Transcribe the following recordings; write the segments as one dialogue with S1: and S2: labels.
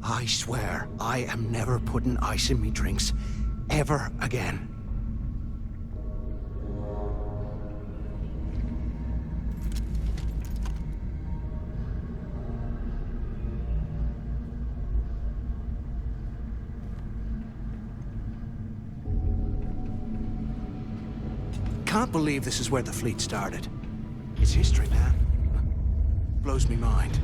S1: I swear, I am never putting ice in me drinks. Ever again. Can't believe this is where the fleet started. It's history, man. Blows me mind.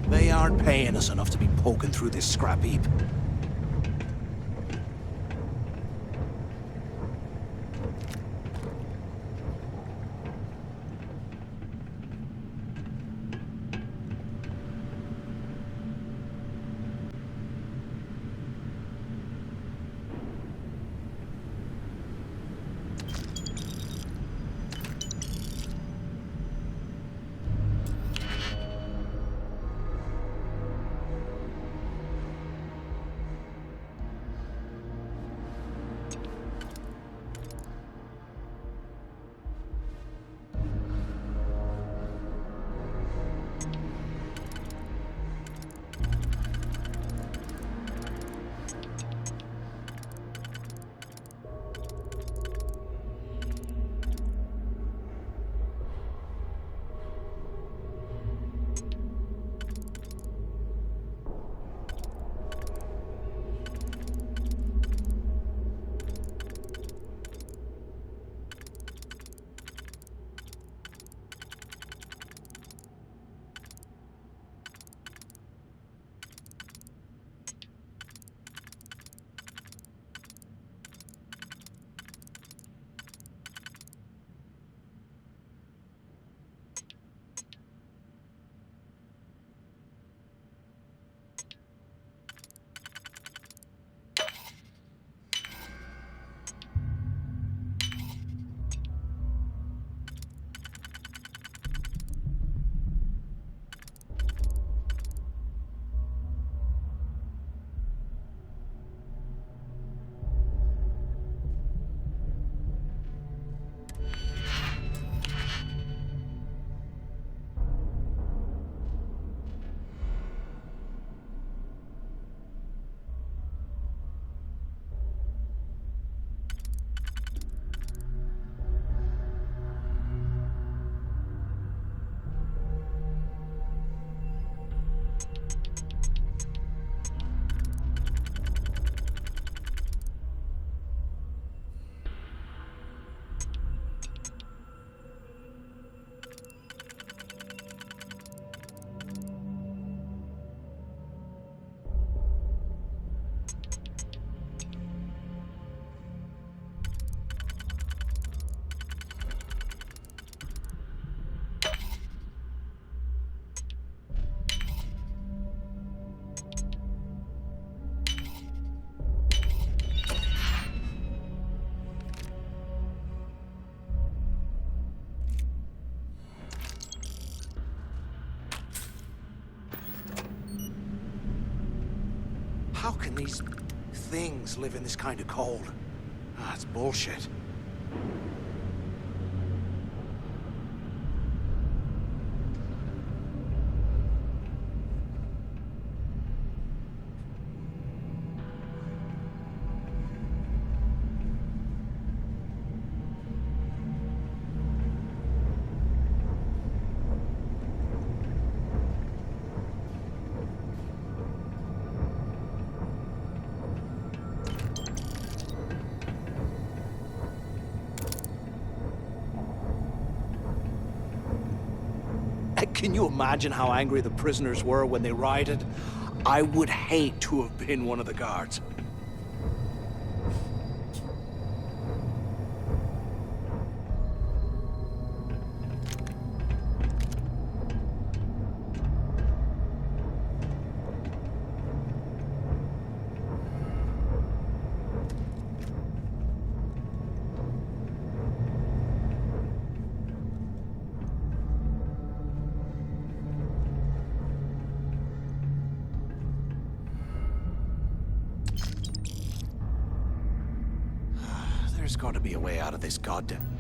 S1: They aren't paying us enough to be poking through this scrap heap. How can these things live in this kind of cold? Ah, it's bullshit. Can you imagine how angry the prisoners were when they rioted? I would hate to have been one of the guards. There's got to be a way out of this goddamn...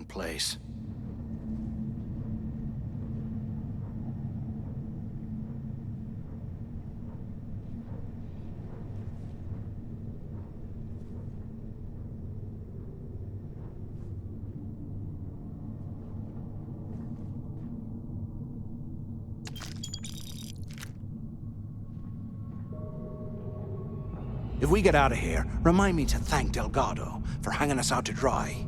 S1: place. If we get out of here, remind me to thank Delgado for hanging us out to dry.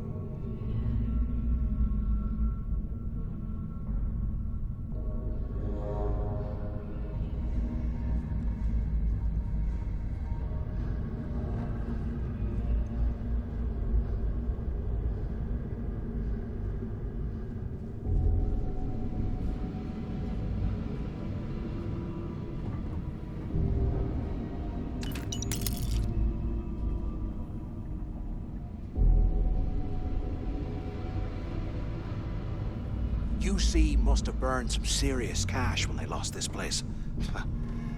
S1: UC must have burned some serious cash when they lost this place.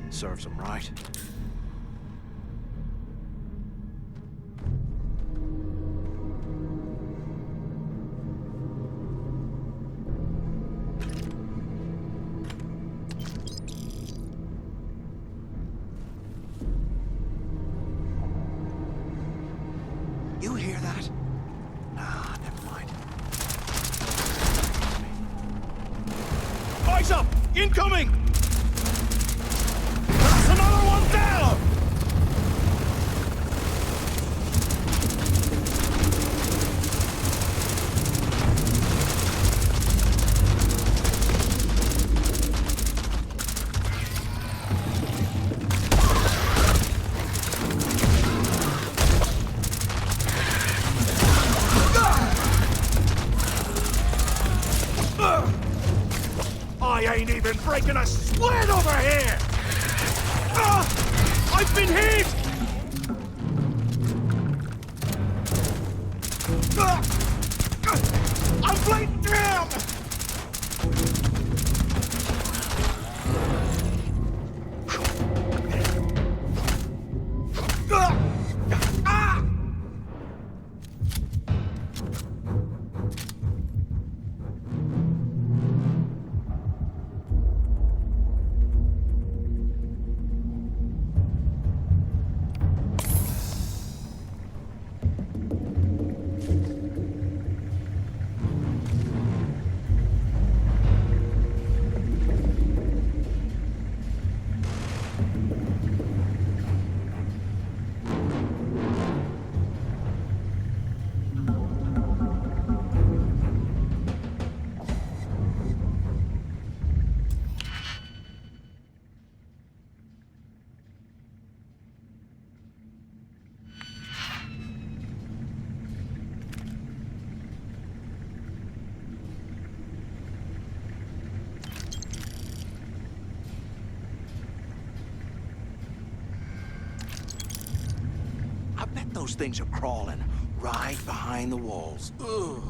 S1: Serves them right. You hear that? Nah, never mind. Eyes up! Incoming! That's another one down! I ain't even breaking a sweat over here! I've been hit! I'm flanked down! I bet those things are crawling right behind the walls. Ugh.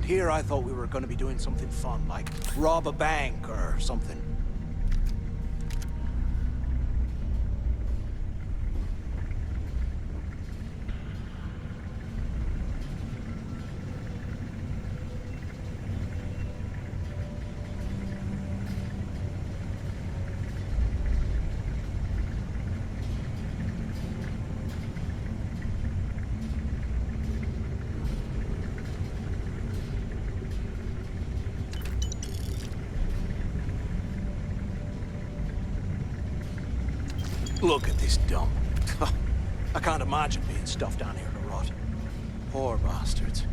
S1: Here I thought we were going to be doing something fun, like rob a bank or something. Look at this dump. I can't imagine being stuffed down here to rot. Poor bastards.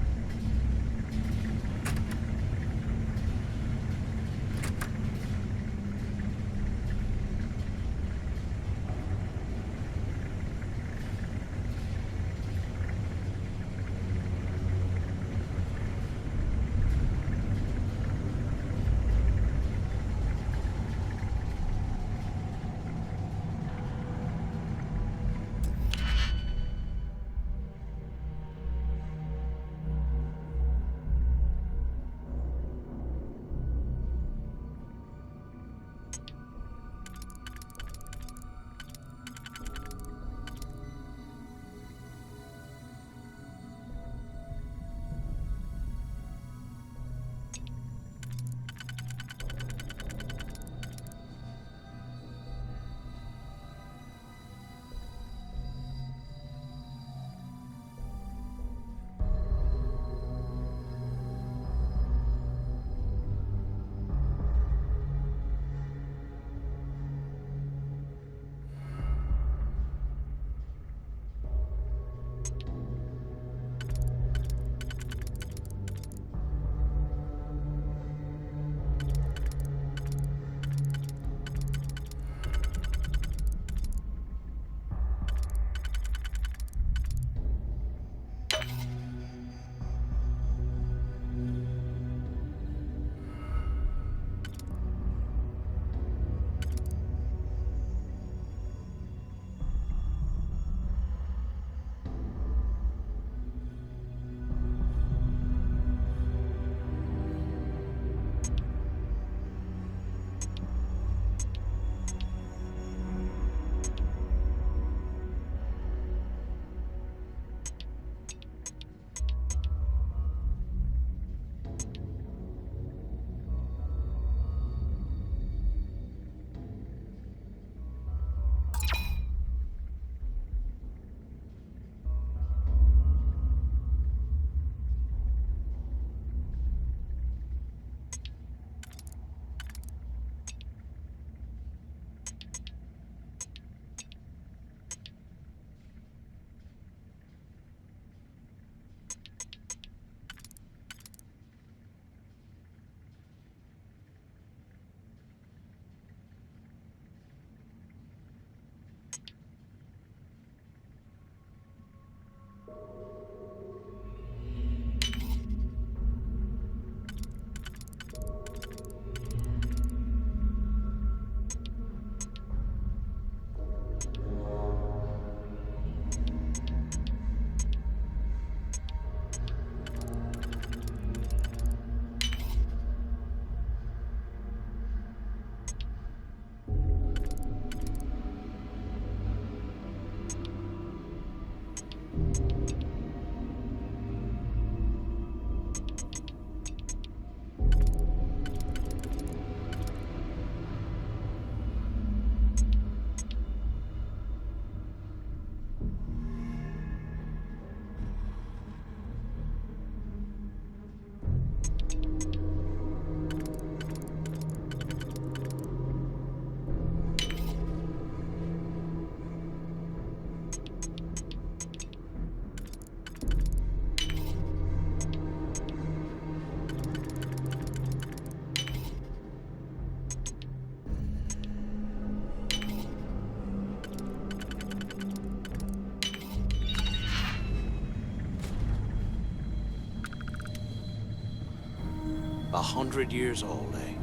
S1: 100 years old, eh?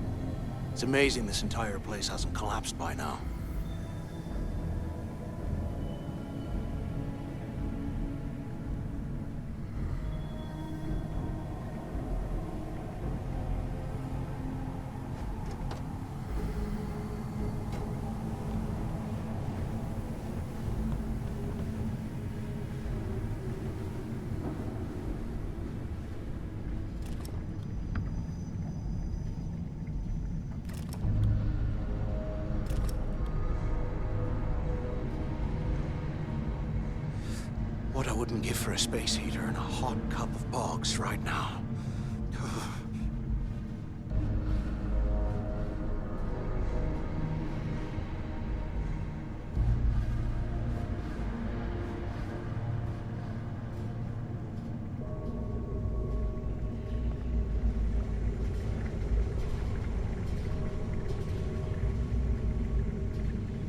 S1: It's amazing this entire place hasn't collapsed by now. What I wouldn't give for a space heater and a hot cup of bogs right now.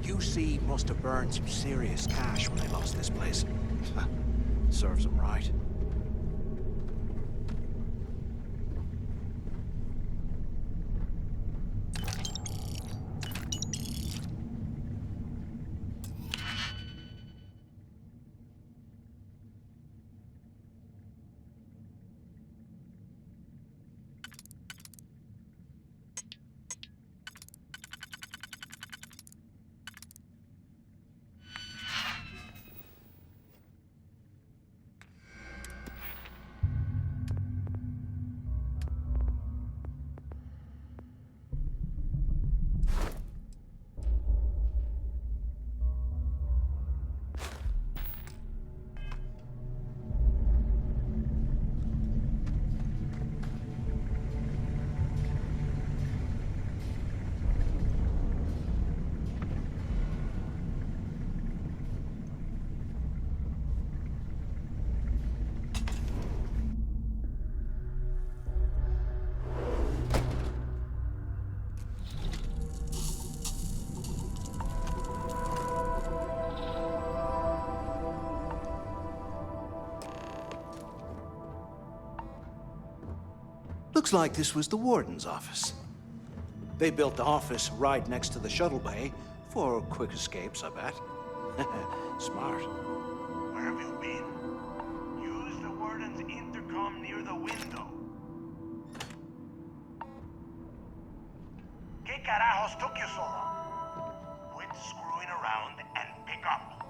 S1: UC must have burned some serious cash when they lost this place. Serves them right. Looks like this was the warden's office. They built the office right next to the shuttle bay for quick escapes, I bet. Smart.
S2: Where have you been? Use the warden's intercom near the window. ¿Qué carajos took you so long? Quit screwing around and pick up.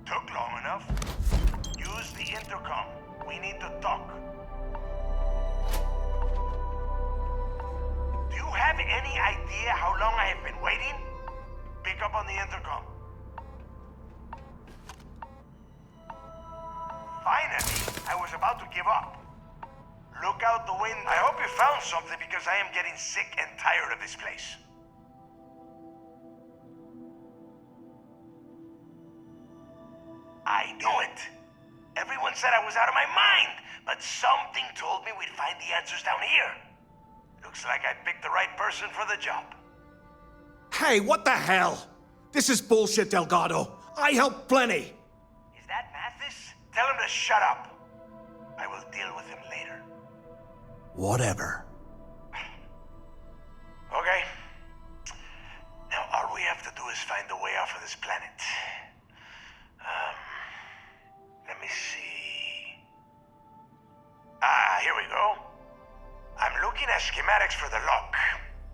S2: Took long enough. Use the intercom. We need to talk. Do you have any idea how long I have been waiting? Pick up on the intercom. Finally, I was about to give up. Look out the window. I hope you found something because I am getting sick and tired of this place. I knew it. Everyone said I was out of my mind, but something told me we'd find the answers down here. Looks like I picked the right person for the job.
S3: Hey, what the hell? This is bullshit, Delgado. I helped plenty.
S2: Is that Mathis? Tell him to shut up. I will deal with him later.
S1: Whatever.
S2: Okay. Now all we have to do is find a way off of this planet. Let me see. Here we go. I'm looking at schematics for the lock,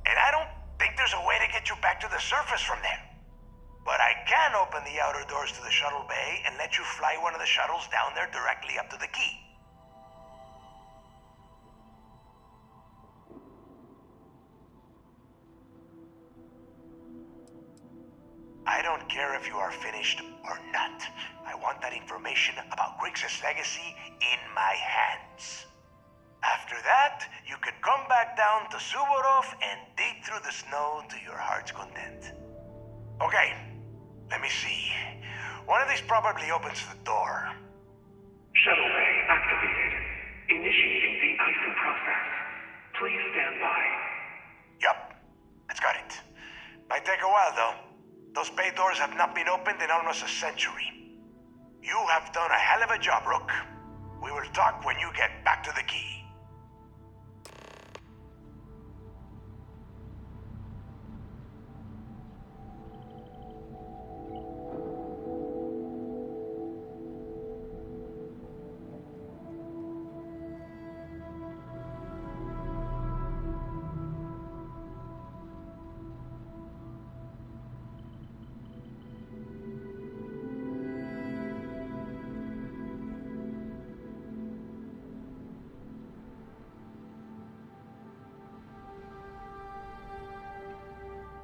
S2: and I don't think there's a way to get you back to the surface from there. But I can open the outer doors to the shuttle bay and let you fly one of the shuttles down there directly up to the key. I don't care if you are finished or not. I want that information about Griggs' legacy in my hands. After that, you can come back down to Suvorov and dig through the snow to your heart's content. Okay, let me see. One of these probably opens the door.
S4: Shuttle bay activated. Initiating the icing process. Please stand by.
S2: Yup, that's got it. Might take a while though. Those bay doors have not been opened in almost a century. You have done a hell of a job, Rook. We will talk when you get back to the key.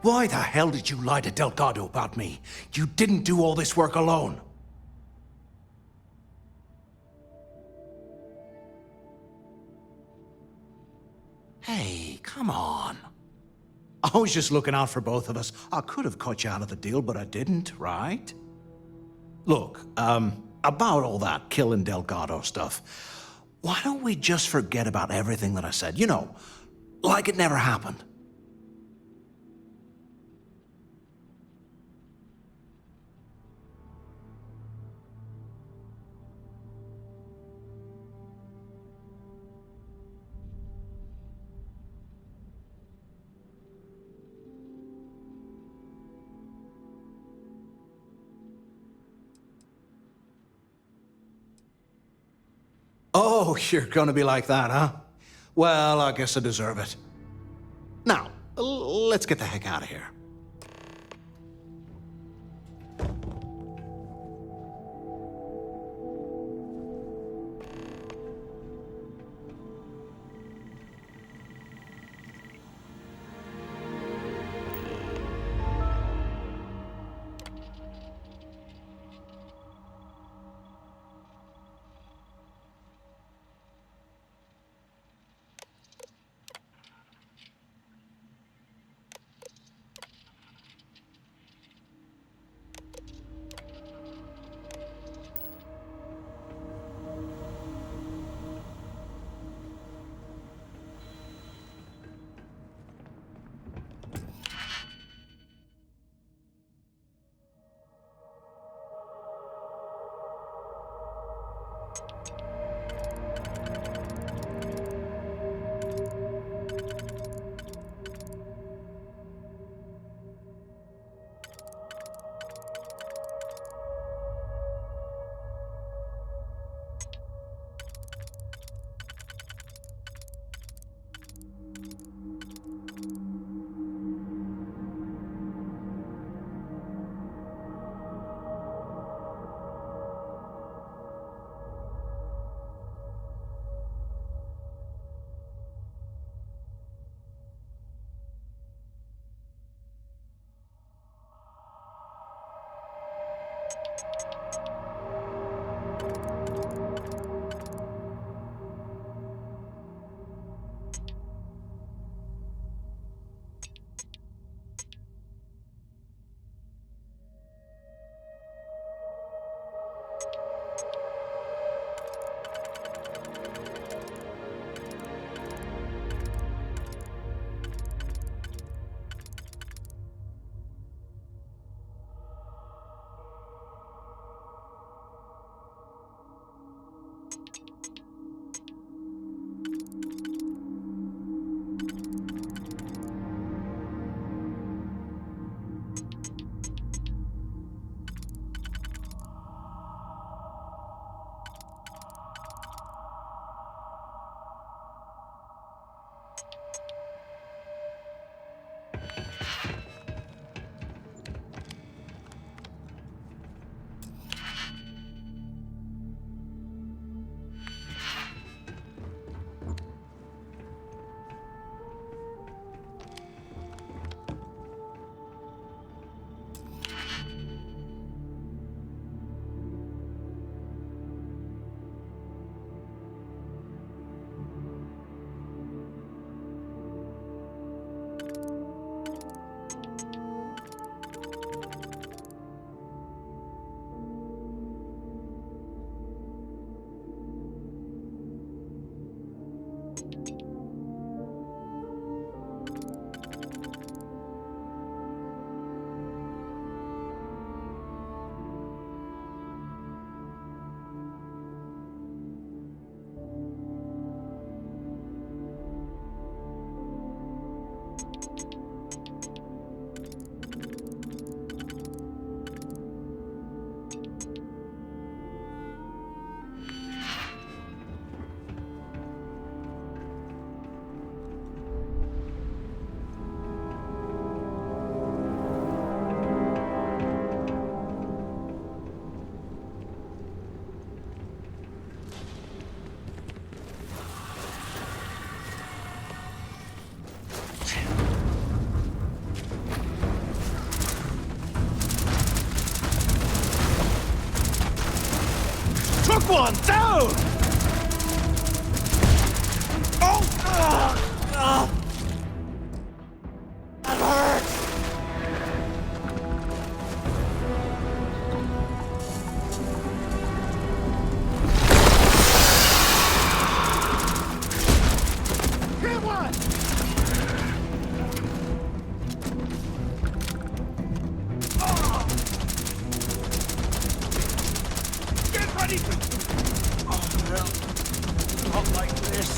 S1: Why the hell did you lie to Delgado about me? You didn't do all this work alone. Hey, come on. I was just looking out for both of us. I could have cut you out of the deal, but I didn't, right? Look, about all that killing Delgado stuff, why don't we just forget about everything that I said? You know, like it never happened. Oh, you're gonna be like that, huh? Well, I guess I deserve it. Now, let's get the heck out of here. Took one down! Oh! That hurts! Hit one! Get ready for... Oh, hell. Not like this.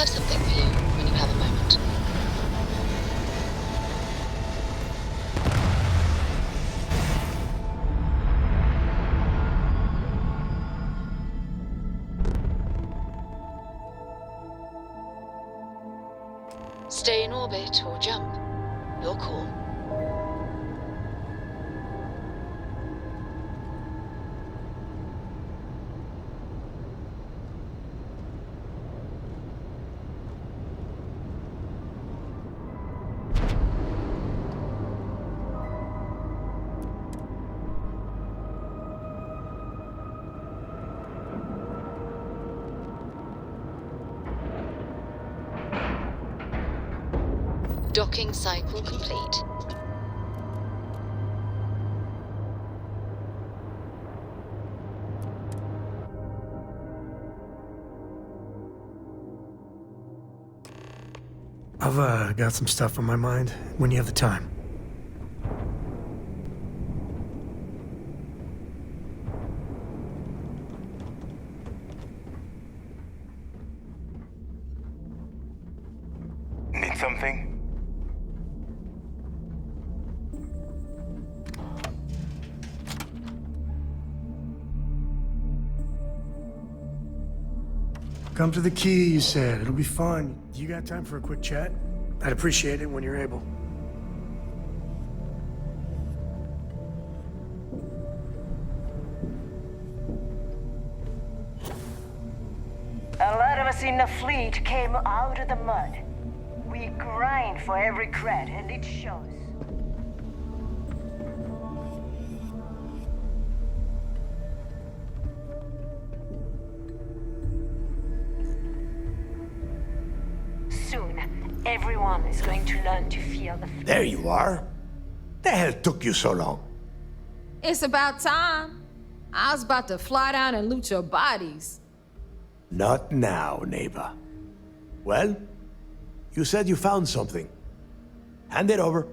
S5: have something for you when you have a moment. Stay in orbit or jump. Your call. Docking cycle complete.
S6: I've got some stuff on my mind when you have the time.
S2: Need something?
S6: Come to the key, you said. It'll be fun. You got time for a quick chat? I'd appreciate it when you're able.
S7: A lot of us in the fleet came out of the mud. We grind for every cred, and it shows. Soon, everyone is going to learn to feel the fleet.
S2: There you are. The hell took you so long?
S8: It's about time. I was about to fly down and loot your bodies.
S2: Not now, neighbor. Well, you said you found something. Hand it over.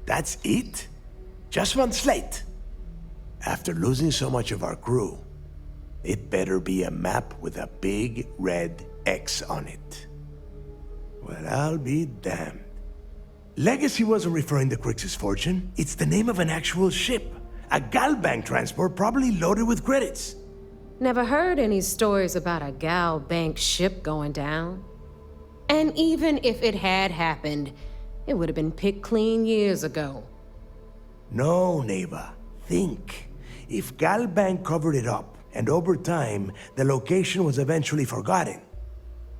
S2: That's it? Just one slate? After losing so much of our crew, it better be a map with a big red X on it. Well, I'll be damned. Legacy wasn't referring to Crix's fortune. It's the name of an actual ship. A Galbank transport probably loaded with credits.
S8: Never heard any stories about a Gal Bank ship going down. And even if it had happened, it would have been picked clean years ago.
S2: No, neighbor. Think. If Galbank covered it up, and over time, the location was eventually forgotten,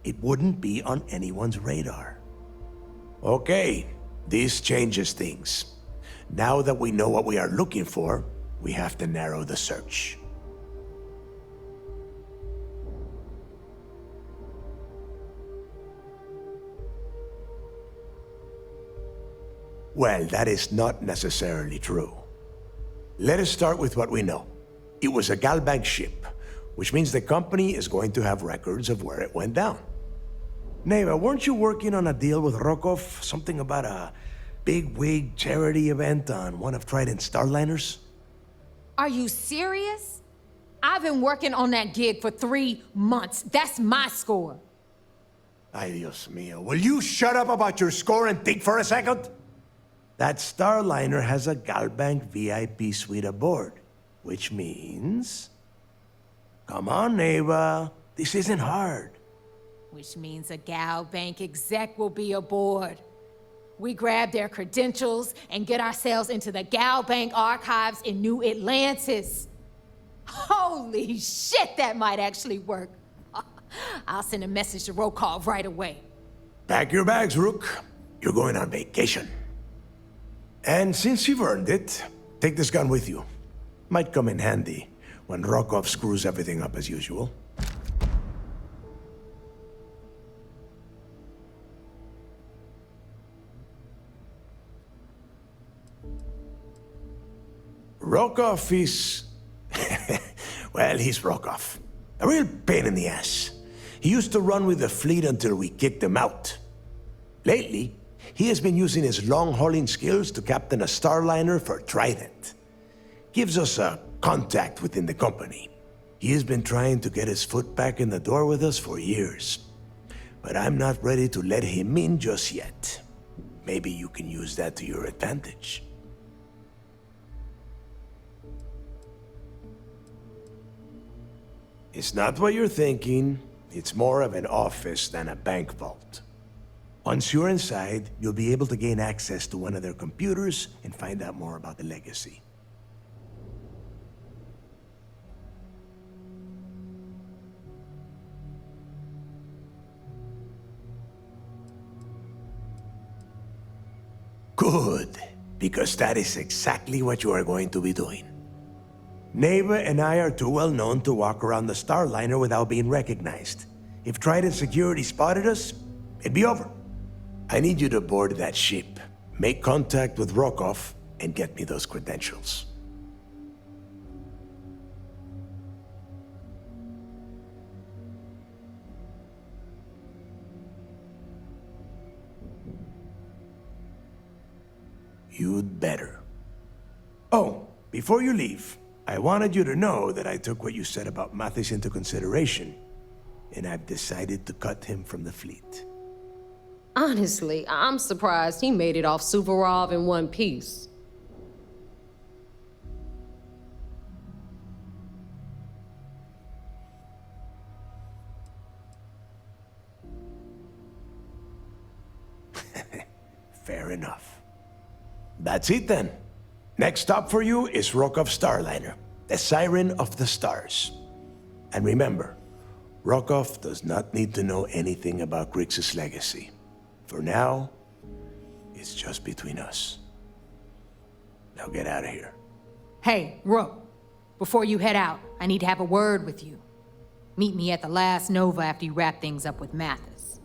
S2: it wouldn't be on anyone's radar. Okay, this changes things. Now that we know what we are looking for, we have to narrow the search. Well, that is not necessarily true. Let us start with what we know. It was a Galbank ship, which means the company is going to have records of where it went down. Neva, weren't you working on a deal with Rokov? Something about a big-wig charity event on one of Trident's Starliners?
S8: Are you serious? I've been working on that gig for 3 months. That's my score.
S2: Ay, Dios mío. Will you shut up about your score and think for a second? That Starliner has a Galbank VIP suite aboard, which means... Come on, Neva. This isn't hard.
S8: Which means a Gal Bank exec will be aboard. We grab their credentials and get ourselves into the Gal Bank archives in New Atlantis. Holy shit, that might actually work. I'll send a message to Rokov right away.
S2: Pack your bags, Rook. You're going on vacation. And since you've earned it, take this gun with you. Might come in handy when Rokov screws everything up as usual. Rokov is... well, he's Rokov. A real pain in the ass. He used to run with the fleet until we kicked him out. Lately, he has been using his long-hauling skills to captain a Starliner for Trident. Gives us a contact within the company. He has been trying to get his foot back in the door with us for years. But I'm not ready to let him in just yet. Maybe you can use that to your advantage. It's not what you're thinking. It's more of an office than a bank vault. Once you're inside, you'll be able to gain access to one of their computers and find out more about the legacy. Good, because that is exactly what you are going to be doing. Neva and I are too well known to walk around the Starliner without being recognized. If Trident security spotted us, it'd be over. I need you to board that ship, make contact with Rokov, and get me those credentials.
S6: You'd better. Oh, before you leave, I wanted you to know that I took what you said about Mathis into consideration, and I've decided to cut him from the fleet.
S9: Honestly, I'm surprised he made it off Suvorov in one piece.
S6: Fair enough. That's it then. Next stop for you is Rokov Starliner, the Siren of the Stars. And remember, Rokov does not need to know anything about Grixis' legacy. For now, it's just between us. Now get out of here.
S8: Hey, Rook, before you head out, I need to have a word with you. Meet me at the last Nova after you wrap things up with Mathis.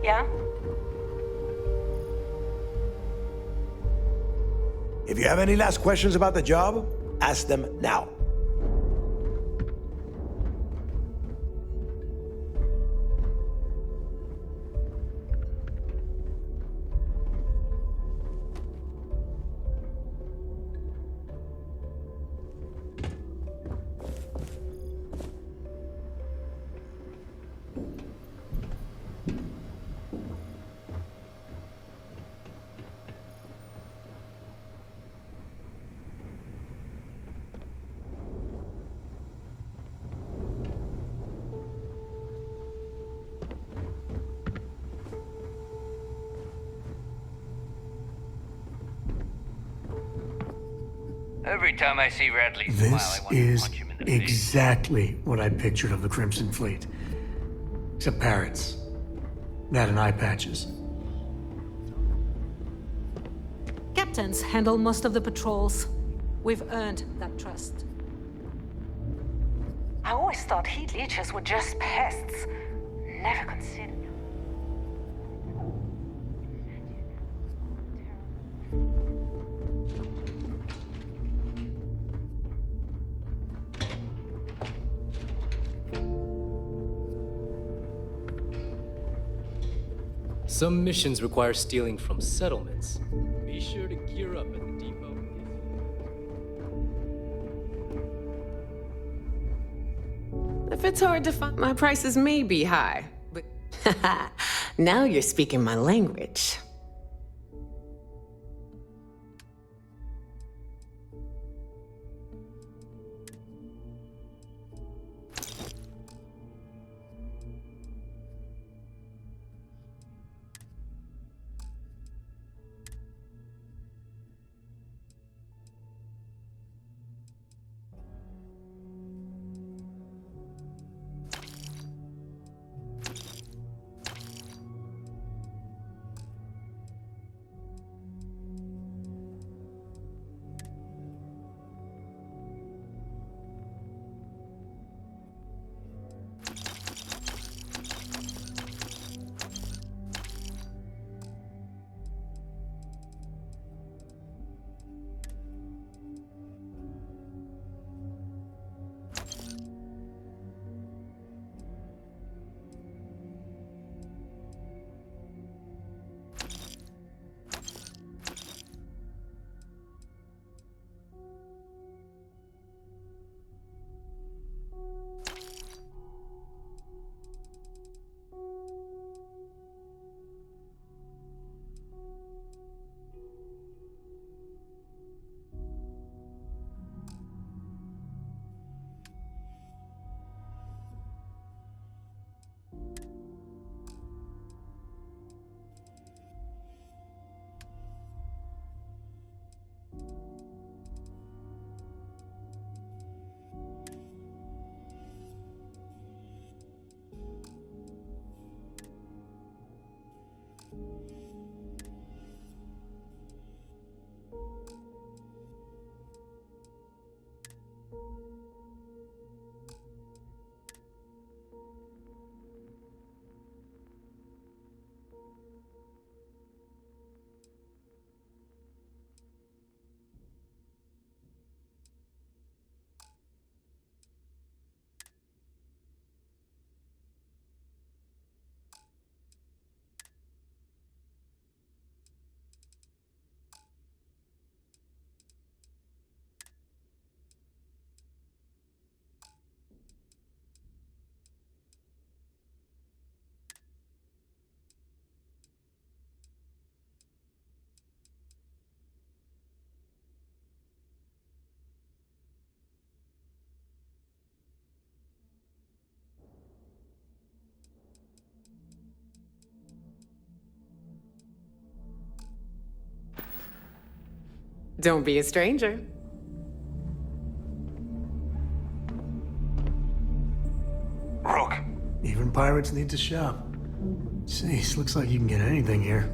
S7: Yeah?
S6: If you have any last questions about the job, ask them now.
S10: Every time I see Radley smile, I
S6: This
S10: want to
S6: is
S10: punch him in the face.
S6: exactly what I pictured of the Crimson Fleet. Except parrots. That and eye patches.
S11: Captains handle most of the patrols. We've earned that trust.
S7: I always thought heat leeches were just pests. Never considered.
S12: Some missions require stealing from settlements. Be sure to gear up at the depot.
S13: If it's hard to find, my prices may be high, but now you're speaking my language. Don't be a stranger.
S2: Rook,
S14: Even pirates need to shop. Jeez, looks like you can get anything here.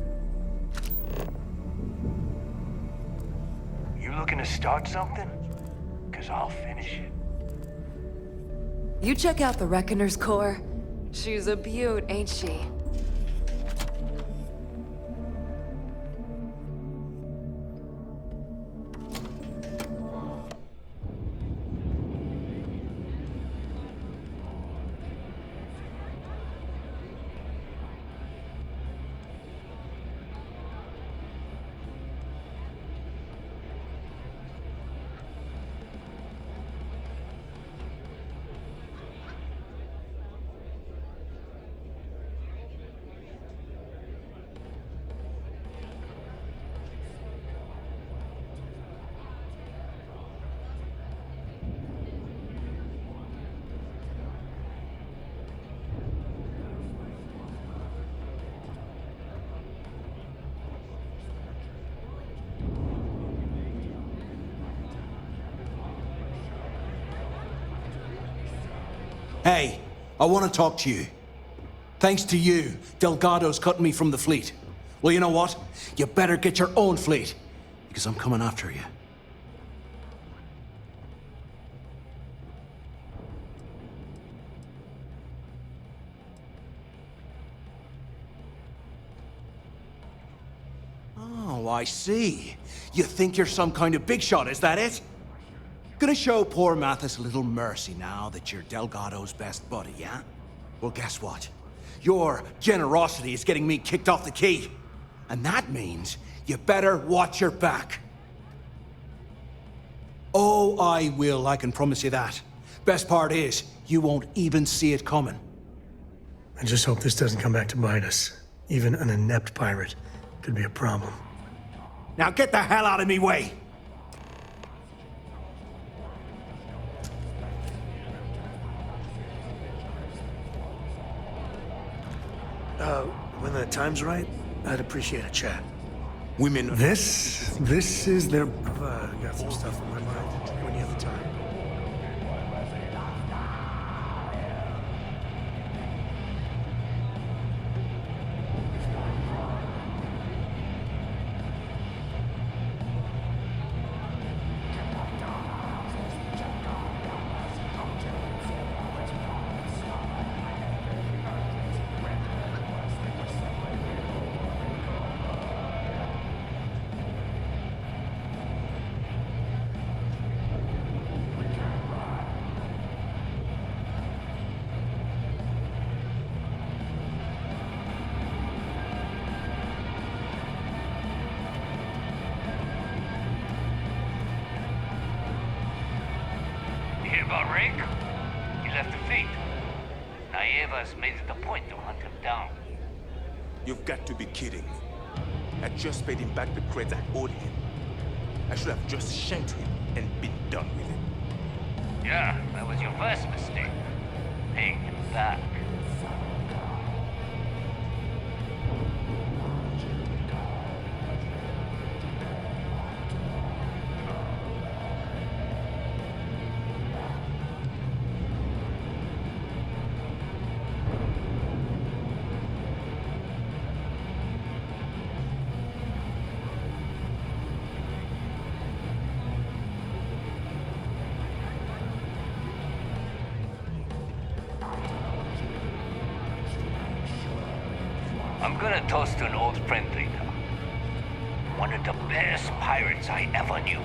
S2: you looking to start something? Cause I'll finish it.
S15: You check out the Reckoner's core. She's a beaut, ain't she?
S1: Hey, I want to talk to you. Thanks to you, Delgado's cutting me from the fleet. Well, you know what? You better get your own fleet, because I'm coming after you. I see. You think you're some kind of big shot, is that it? Gonna show poor Mathis a little mercy now that you're Delgado's best buddy, yeah? Well, guess what? Your generosity is getting me kicked off the key. And that means you better watch your back. Oh, I will, I can promise you that. Best part is, you won't even see it coming.
S14: I just hope this doesn't come back to bite us. Even an inept pirate could be a problem.
S1: Now get the hell out of me way!
S14: When the time's right, I'd appreciate a chat.
S3: Women.
S14: This is their... got some stuff on my mind when you have the time.
S10: You hear about Rick? He left the fleet. Naeva's made it a point to hunt him down.
S3: You've got to be kidding me. I just paid him back the credits I owed him. I should have just shanked him and been done with it.
S10: Yeah, that was your first mistake. Paying him back. I'm gonna toast to an old friend later. One of the best pirates I ever knew.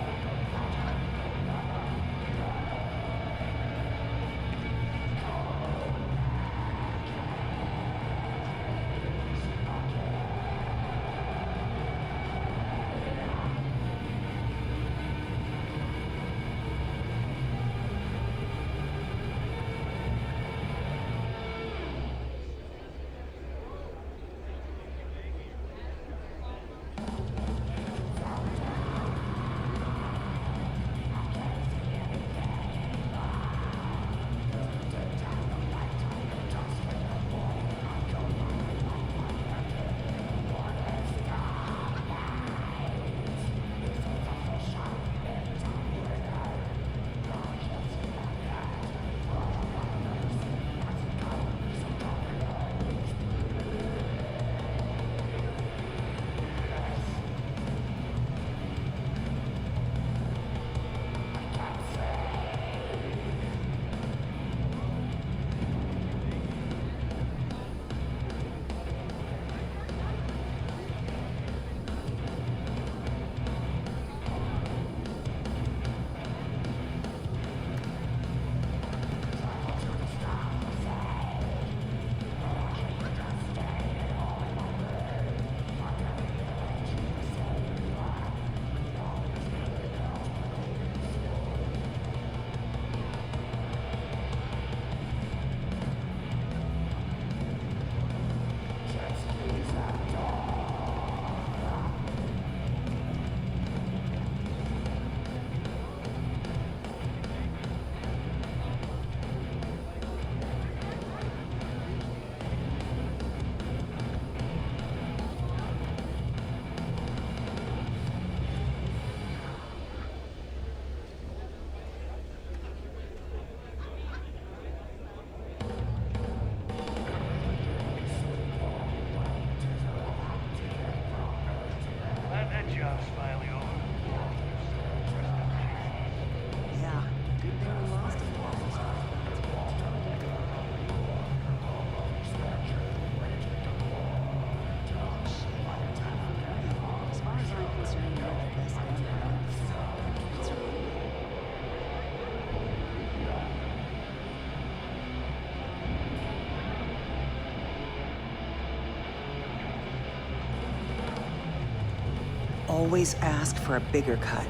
S16: always ask for a bigger cut.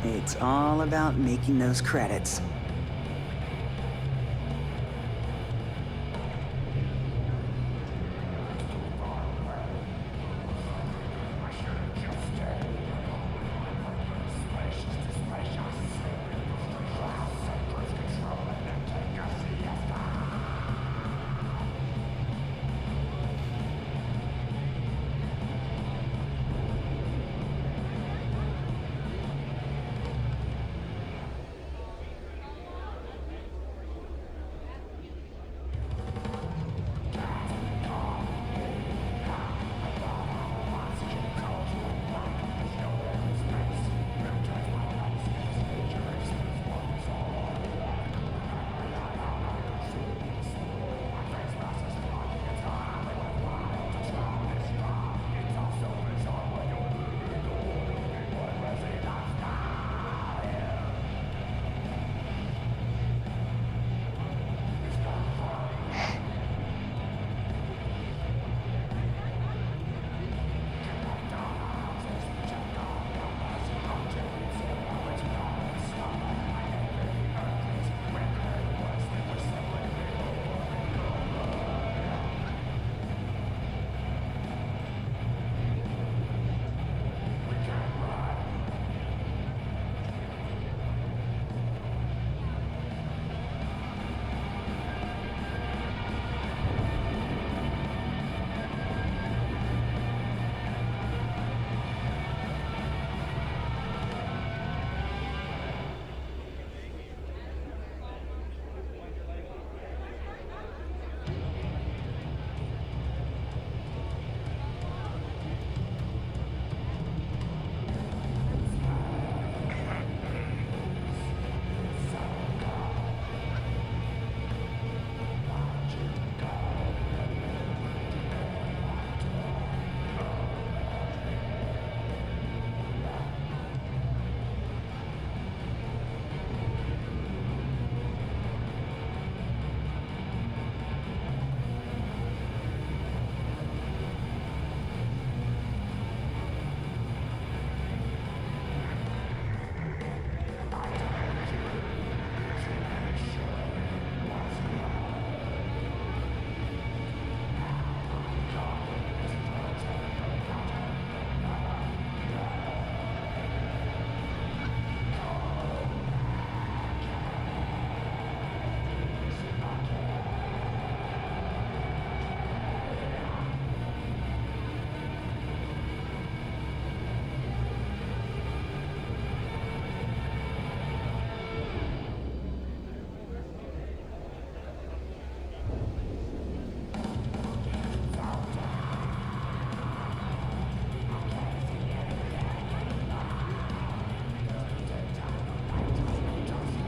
S16: It's all about making those credits.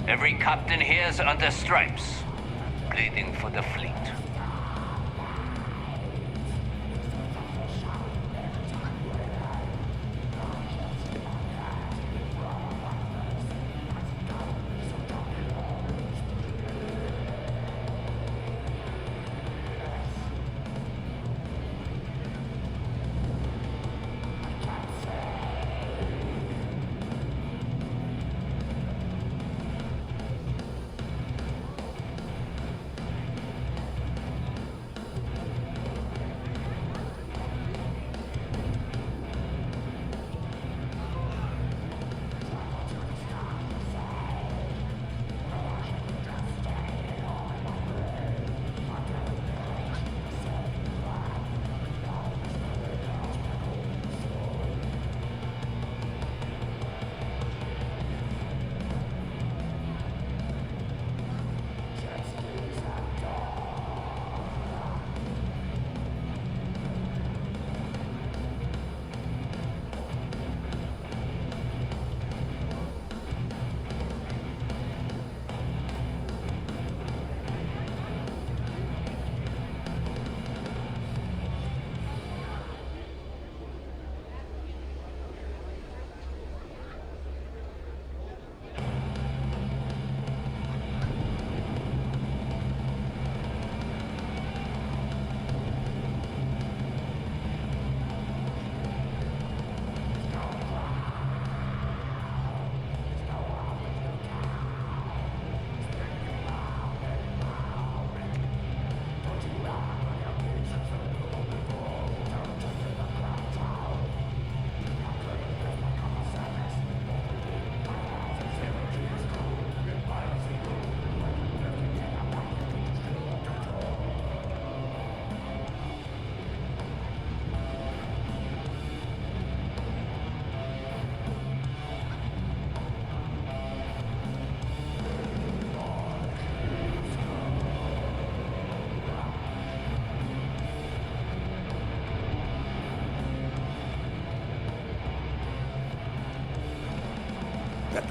S10: Every captain here's under stripes, bleeding for the fleet.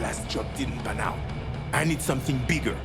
S3: last job didn't pan out. I need something bigger.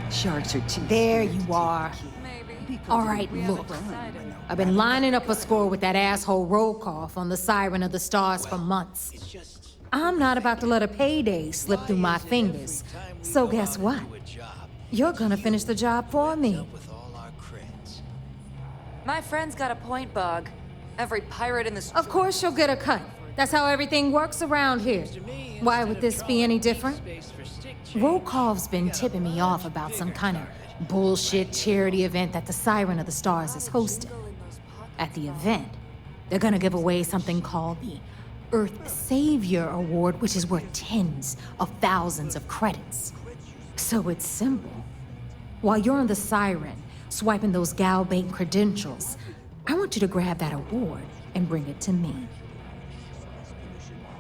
S16: Sharks are too.
S8: There you are. All right, look. I've been lining up a score with that asshole Rokoff on the Siren of the Stars for months. I'm not about to let a payday slip through my fingers. So guess what? You're gonna finish the job for me.
S15: My friend's got a point, Bug. Every pirate in the...
S8: Of course you'll get a cut. That's how everything works around here. Why would this be any different? Rokoff's been tipping me off about some kind of bullshit charity event that the Siren of the Stars is hosting. At the event, they're gonna give away something called the Earth Savior Award, which is worth tens of thousands of credits. So it's simple. While you're on the Siren, swiping those GalBank credentials, I want you to grab that award and bring it to me.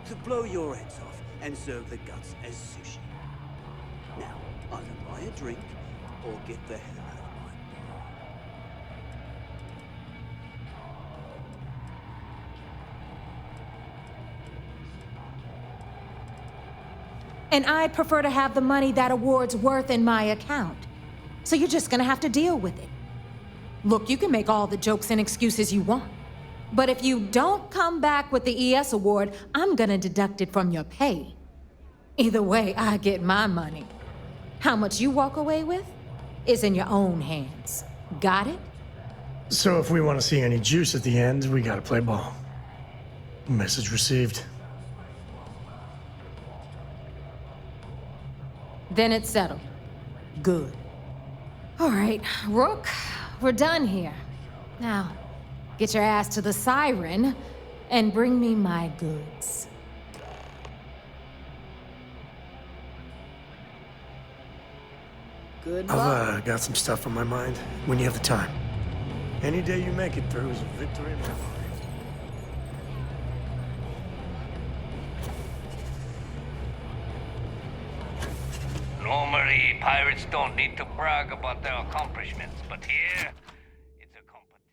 S17: To blow your heads off and serve the guts as sushi. Now, either buy a drink or get the hell out of my bar.
S8: And I'd prefer to have the money that award's worth in my account. So you're just gonna have to deal with it. Look, you can make all the jokes and excuses you want. But if you don't come back with the ES award, I'm gonna deduct it from your pay. Either way, I get my money. How much you walk away with is in your own hands. Got it?
S14: So if we want to see any juice at the end, we gotta play ball. Message received.
S8: Then it's settled. Good. All right, Rook, we're done here. Now, get your ass to the Siren and bring me my goods.
S16: Good luck.
S14: I've got some stuff on my mind when you have the time. Any day you make it through is a victory in my mind.
S10: Normally, pirates don't need to brag about their accomplishments, but here, it's a competition.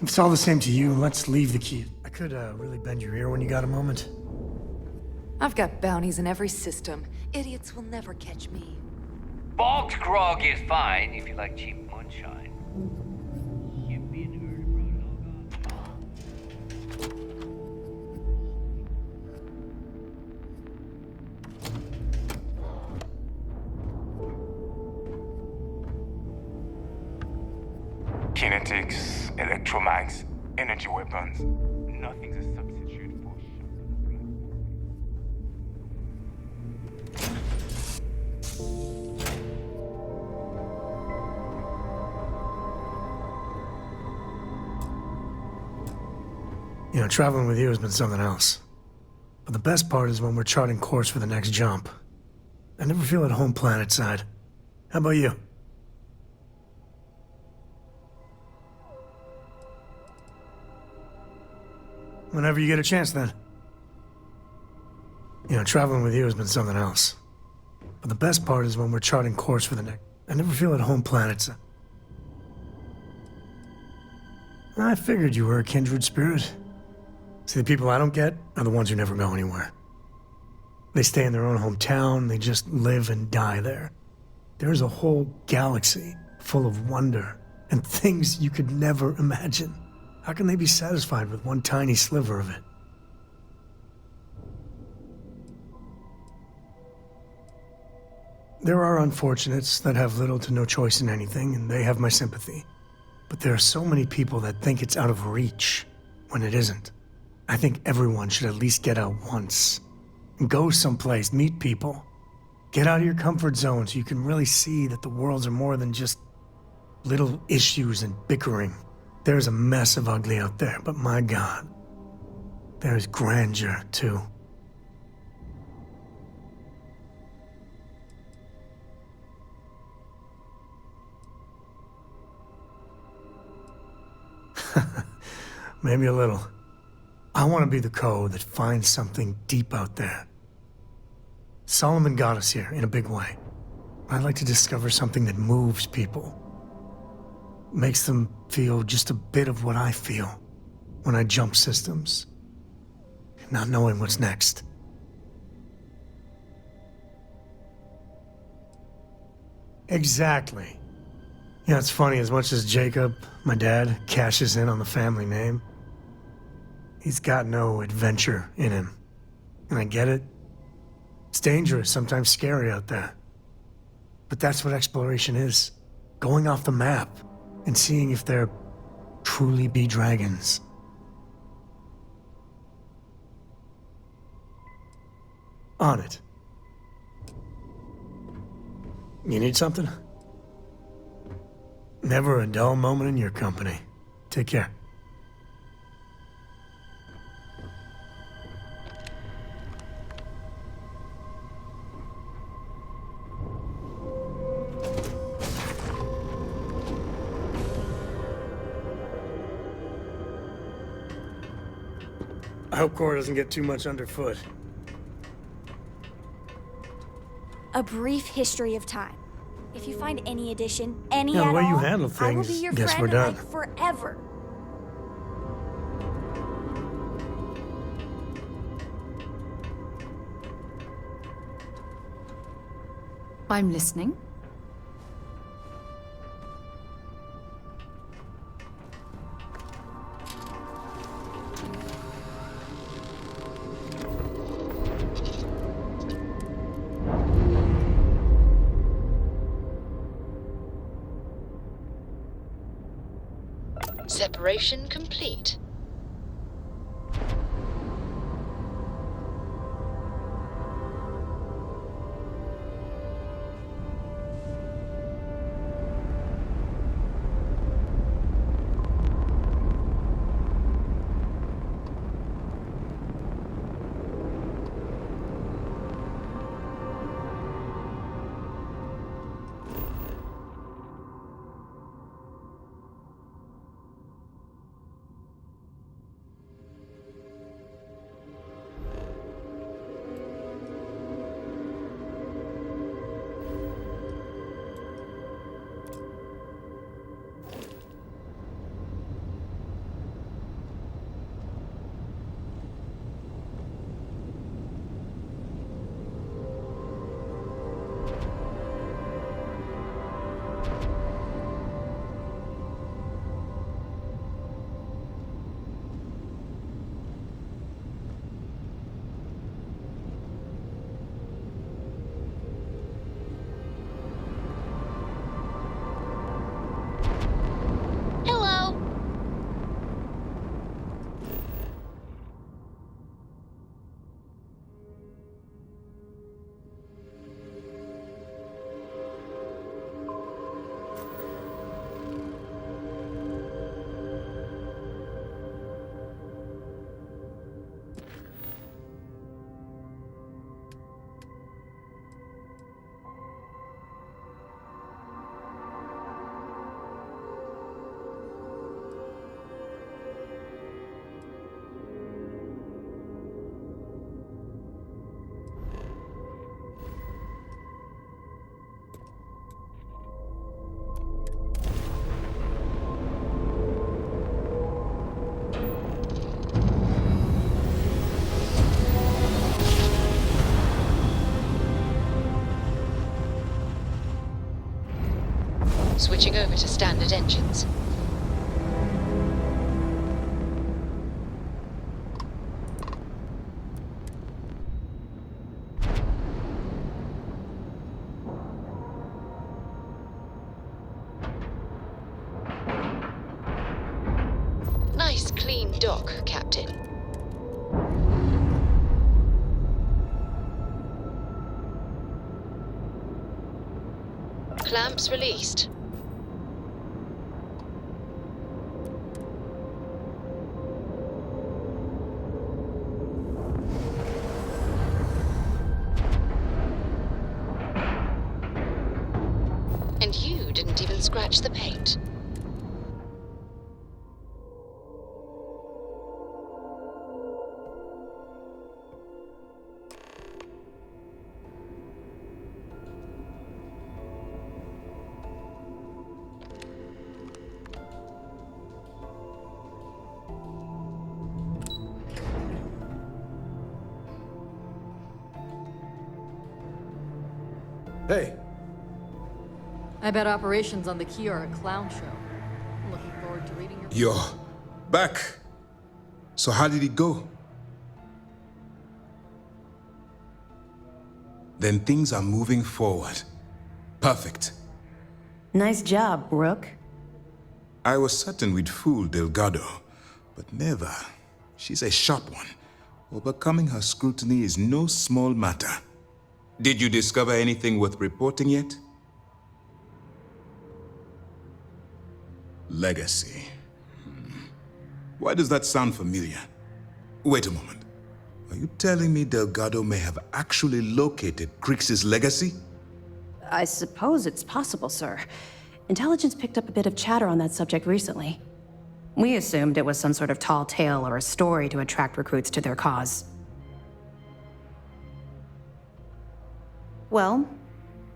S14: If it's all the same to you, let's leave the key. I could really bend your ear when you got a moment.
S15: I've got bounties in every system. Idiots will never catch me.
S10: Bog's grog is fine if you like cheap moonshine.
S3: Kinetics, electromags, energy weapons. Nothing's a substitute for
S14: You know, traveling with you has been something else. But the best part is when we're charting course for the next jump. I never feel at home planetside. How about you? Whenever you get a chance, then. You know, traveling with you has been something else. But the best part is when we're charting course for the next... I never feel at home planetside. I figured you were a kindred spirit. See, the people I don't get are the ones who never go anywhere. They stay in their own hometown, they just live and die there. There's a whole galaxy full of wonder and things you could never imagine. How can they be satisfied with one tiny sliver of it? There are unfortunates that have little to no choice in anything, and they have my sympathy. But there are so many people that think it's out of reach when it isn't. I think everyone should at least get out once. And go someplace, meet people. Get out of your comfort zone so you can really see that the worlds are more than just little issues and bickering. There's a mess of ugly out there, but my God, there's grandeur too. Maybe a little. I want to be the code that finds something deep out there. Solomon got us here in a big way. I'd like to discover something that moves people. Makes them feel just a bit of what I feel when I jump systems. Not knowing what's next. Exactly. You know, it's funny, as much as Jacob, my dad, cashes in on the family name, he's got no adventure in him. And I get it. It's dangerous, sometimes scary out there. But that's what exploration is. Going off the map and seeing if there truly be dragons. On it. You need something? Never a dull moment in your company. Take care. I hope Cora doesn't get too much underfoot.
S18: A brief history of time. If you find any addition, any
S14: Yeah,
S18: at
S14: the way
S18: all,
S14: you handle
S18: I will
S14: things,
S18: be your
S14: guess
S18: friend
S14: we're done.
S18: like forever.
S15: I'm listening.
S5: Separation complete. switching over to standard engines. Nice clean dock, Captain. Clamps released. And you didn't even scratch the paint.
S19: Hey.
S11: I bet operations on the key are a clown show. I'm looking forward to reading your...
S3: You're back. So how did it go? Then things are moving forward. Perfect.
S20: Nice job, Rook.
S3: I was certain we'd fool Delgado, but never. She's a sharp one. Overcoming her scrutiny is no small matter. Did you discover anything worth reporting yet? Legacy. Why does that sound familiar? Wait a moment. Are you telling me Delgado may have actually located Crix's legacy?
S20: I suppose it's possible, sir. Intelligence picked up a bit of chatter on that subject recently. We assumed it was some sort of tall tale or a story to attract recruits to their cause. Well,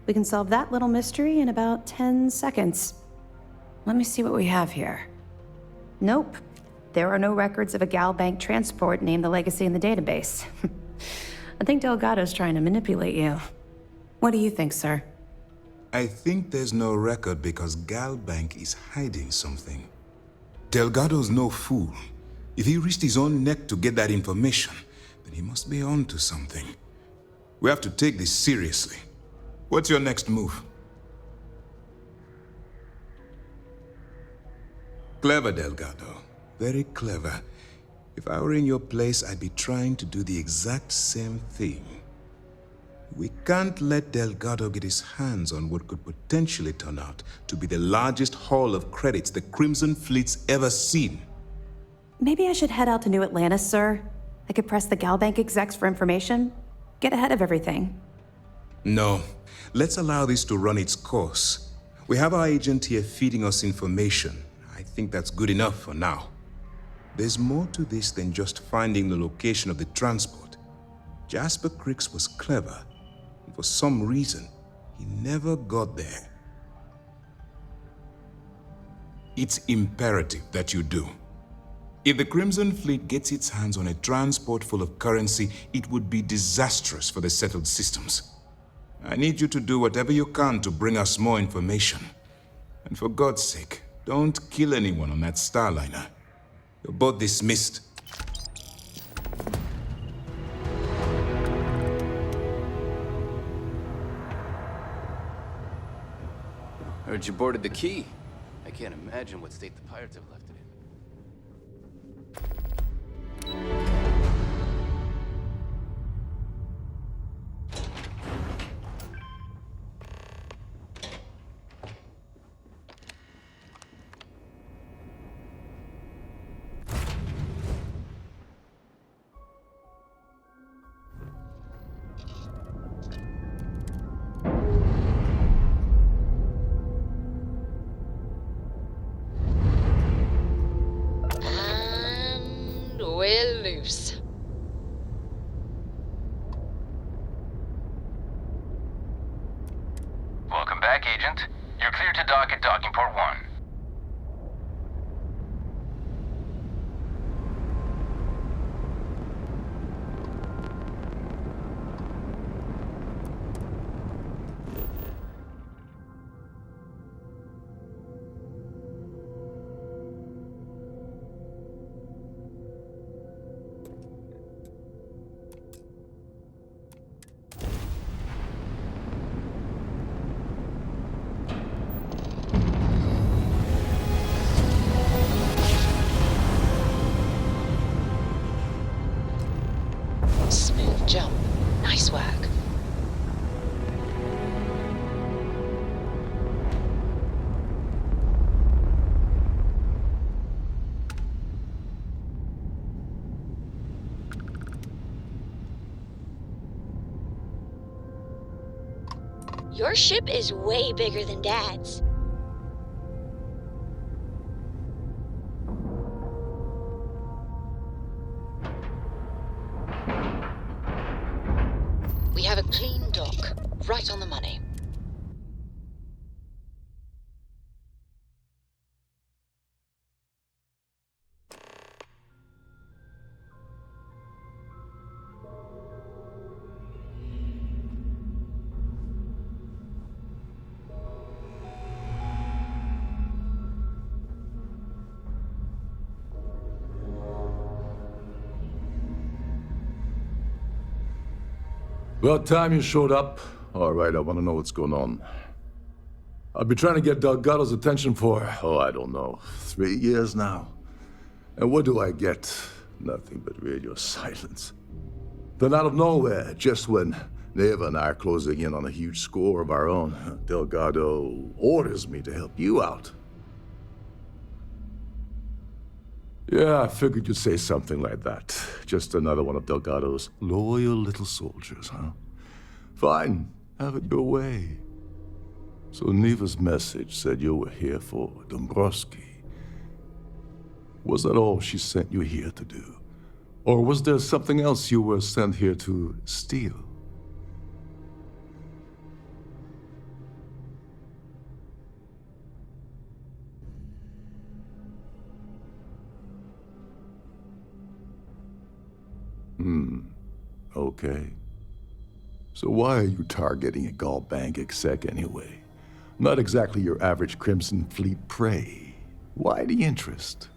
S20: we can solve that little mystery in about 10 seconds. Let me see what we have here. Nope. There are no records of a Gal Bank transport named the Legacy in the database. I think Delgado's trying to manipulate you. What do you think, sir?
S3: I think there's no record because Gal Bank is hiding something. Delgado's no fool. If he risked his own neck to get that information, then he must be on to something. We have to take this seriously. What's your next move? Clever, Delgado. Very clever. If I were in your place, I'd be trying to do the exact same thing. We can't let Delgado get his hands on what could potentially turn out to be the largest haul of credits the Crimson Fleet's ever seen.
S20: Maybe I should head out to New Atlantis, sir. I could press the Gal Bank execs for information. Get ahead of everything.
S3: No. Let's allow this to run its course. We have our agent here feeding us information. I think that's good enough for now. There's more to this than just finding the location of the transport. Jasper Crix was clever, and for some reason, he never got there. It's imperative that you do. If the Crimson Fleet gets its hands on a transport full of currency, it would be disastrous for the settled systems. I need you to do whatever you can to bring us more information. And for God's sake, don't kill anyone on that Starliner. You're both dismissed.
S21: Heard you boarded the Key. I can't imagine what state the pirates have left it in.
S5: We're loose.
S10: Welcome back, Agent. You're clear to dock at Docking Port 1.
S5: jump. Nice work.
S18: Your ship is way bigger than Dad's.
S5: We have a clean dock, right on the money.
S19: About time you showed up. All right, I want to know what's going on. I've been trying to get Delgado's attention for, I don't know, 3 years now. And what do I get? Nothing but radio silence. Then out of nowhere, just when Neva and I are closing in on a huge score of our own, Delgado orders me to help you out. Yeah, I figured you'd say something like that. Just another one of Delgado's loyal little soldiers, huh? Fine, have it your way. So Neva's message said you were here for Dombrowski. Was that all she sent you here to do? Or was there something else you were sent here to steal? Okay. So why are you targeting a Gall Bank exec anyway? Not exactly your average Crimson Fleet prey. Why the interest?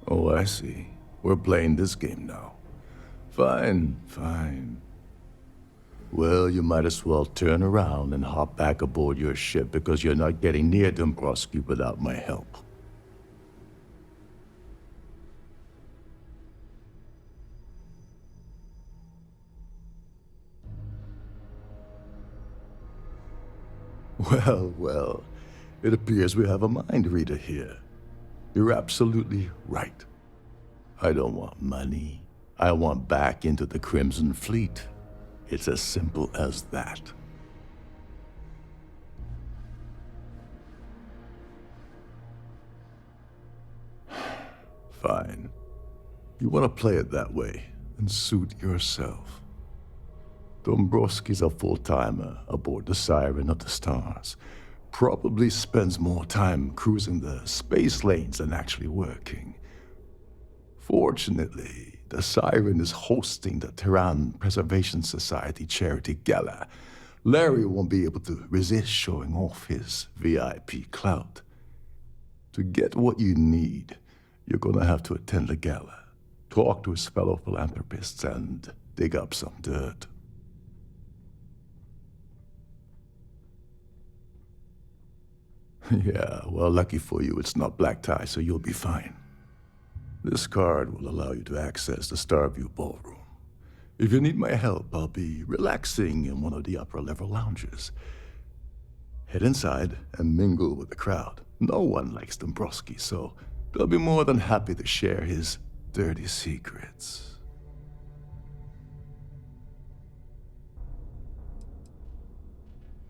S19: Oh, I see. We're playing this game now. Fine, fine. Well, you might as well turn around and hop back aboard your ship because you're not getting near Dombrowski without my help. Well, it appears we have a mind reader here. You're absolutely right. I don't want money. I want back into the Crimson Fleet. It's as simple as that. Fine. You want to play it that way, and suit yourself. Dombrowski's a full-timer aboard the Siren of the Stars. Probably spends more time cruising the space lanes than actually working. Fortunately, the Siren is hosting the Terran Preservation Society charity gala. Larry won't be able to resist showing off his VIP clout. To get what you need, you're gonna have to attend the gala, talk to his fellow philanthropists, and dig up some dirt. Yeah, well, lucky for you, it's not black tie, so you'll be fine. This card will allow you to access the Starview Ballroom. If you need my help, I'll be relaxing in one of the upper-level lounges. Head inside and mingle with the crowd. No one likes Dombrowski, so they'll be more than happy to share his dirty secrets.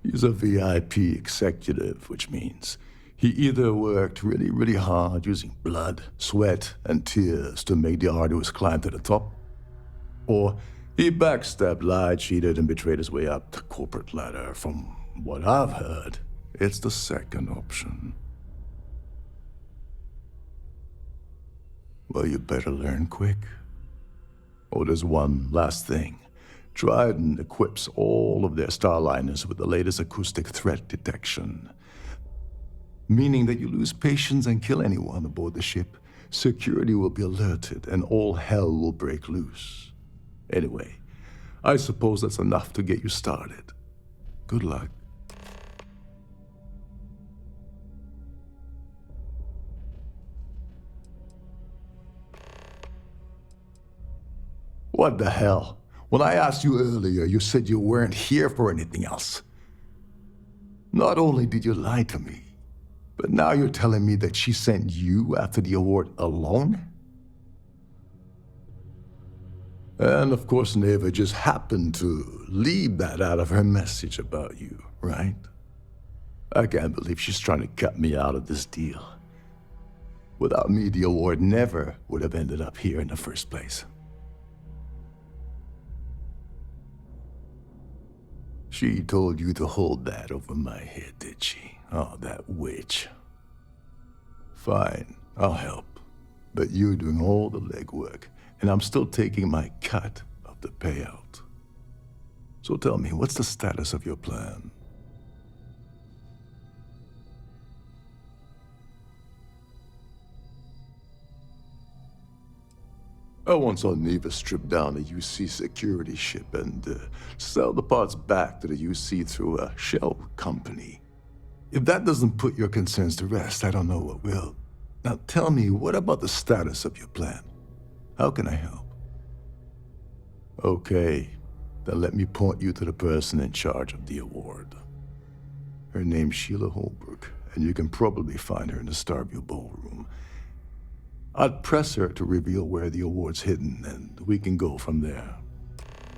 S19: He's a VIP executive, which means he either worked really, really hard using blood, sweat, and tears to make the arduous climb to the top, or he backstabbed, lied, cheated, and betrayed his way up the corporate ladder. From what I've heard, it's the second option. Well, you better learn quick. Oh, there's one last thing. Trident equips all of their starliners with the latest acoustic threat detection. Meaning that you lose patience and kill anyone aboard the ship, security will be alerted and all hell will break loose. Anyway, I suppose that's enough to get you started. Good luck. What the hell? When I asked you earlier, you said you weren't here for anything else. Not only did you lie to me, but now you're telling me that she sent you after the award alone? And of course, Neva just happened to leave that out of her message about you, right? I can't believe she's trying to cut me out of this deal. Without me, the award never would have ended up here in the first place. She told you to hold that over my head, did she? Oh, that witch. Fine, I'll help. But you're doing all the legwork, and I'm still taking my cut of the payout. So tell me, what's the status of your plan? I once saw Neva strip down a UC security ship and sell the parts back to the UC through a shell company. If that doesn't put your concerns to rest, I don't know what will. Now tell me, what about the status of your plan? How can I help? Okay, then let me point you to the person in charge of the award. Her name's Sheila Holbrook, and you can probably find her in the Starview Ballroom. I'd press her to reveal where the award's hidden, and we can go from there.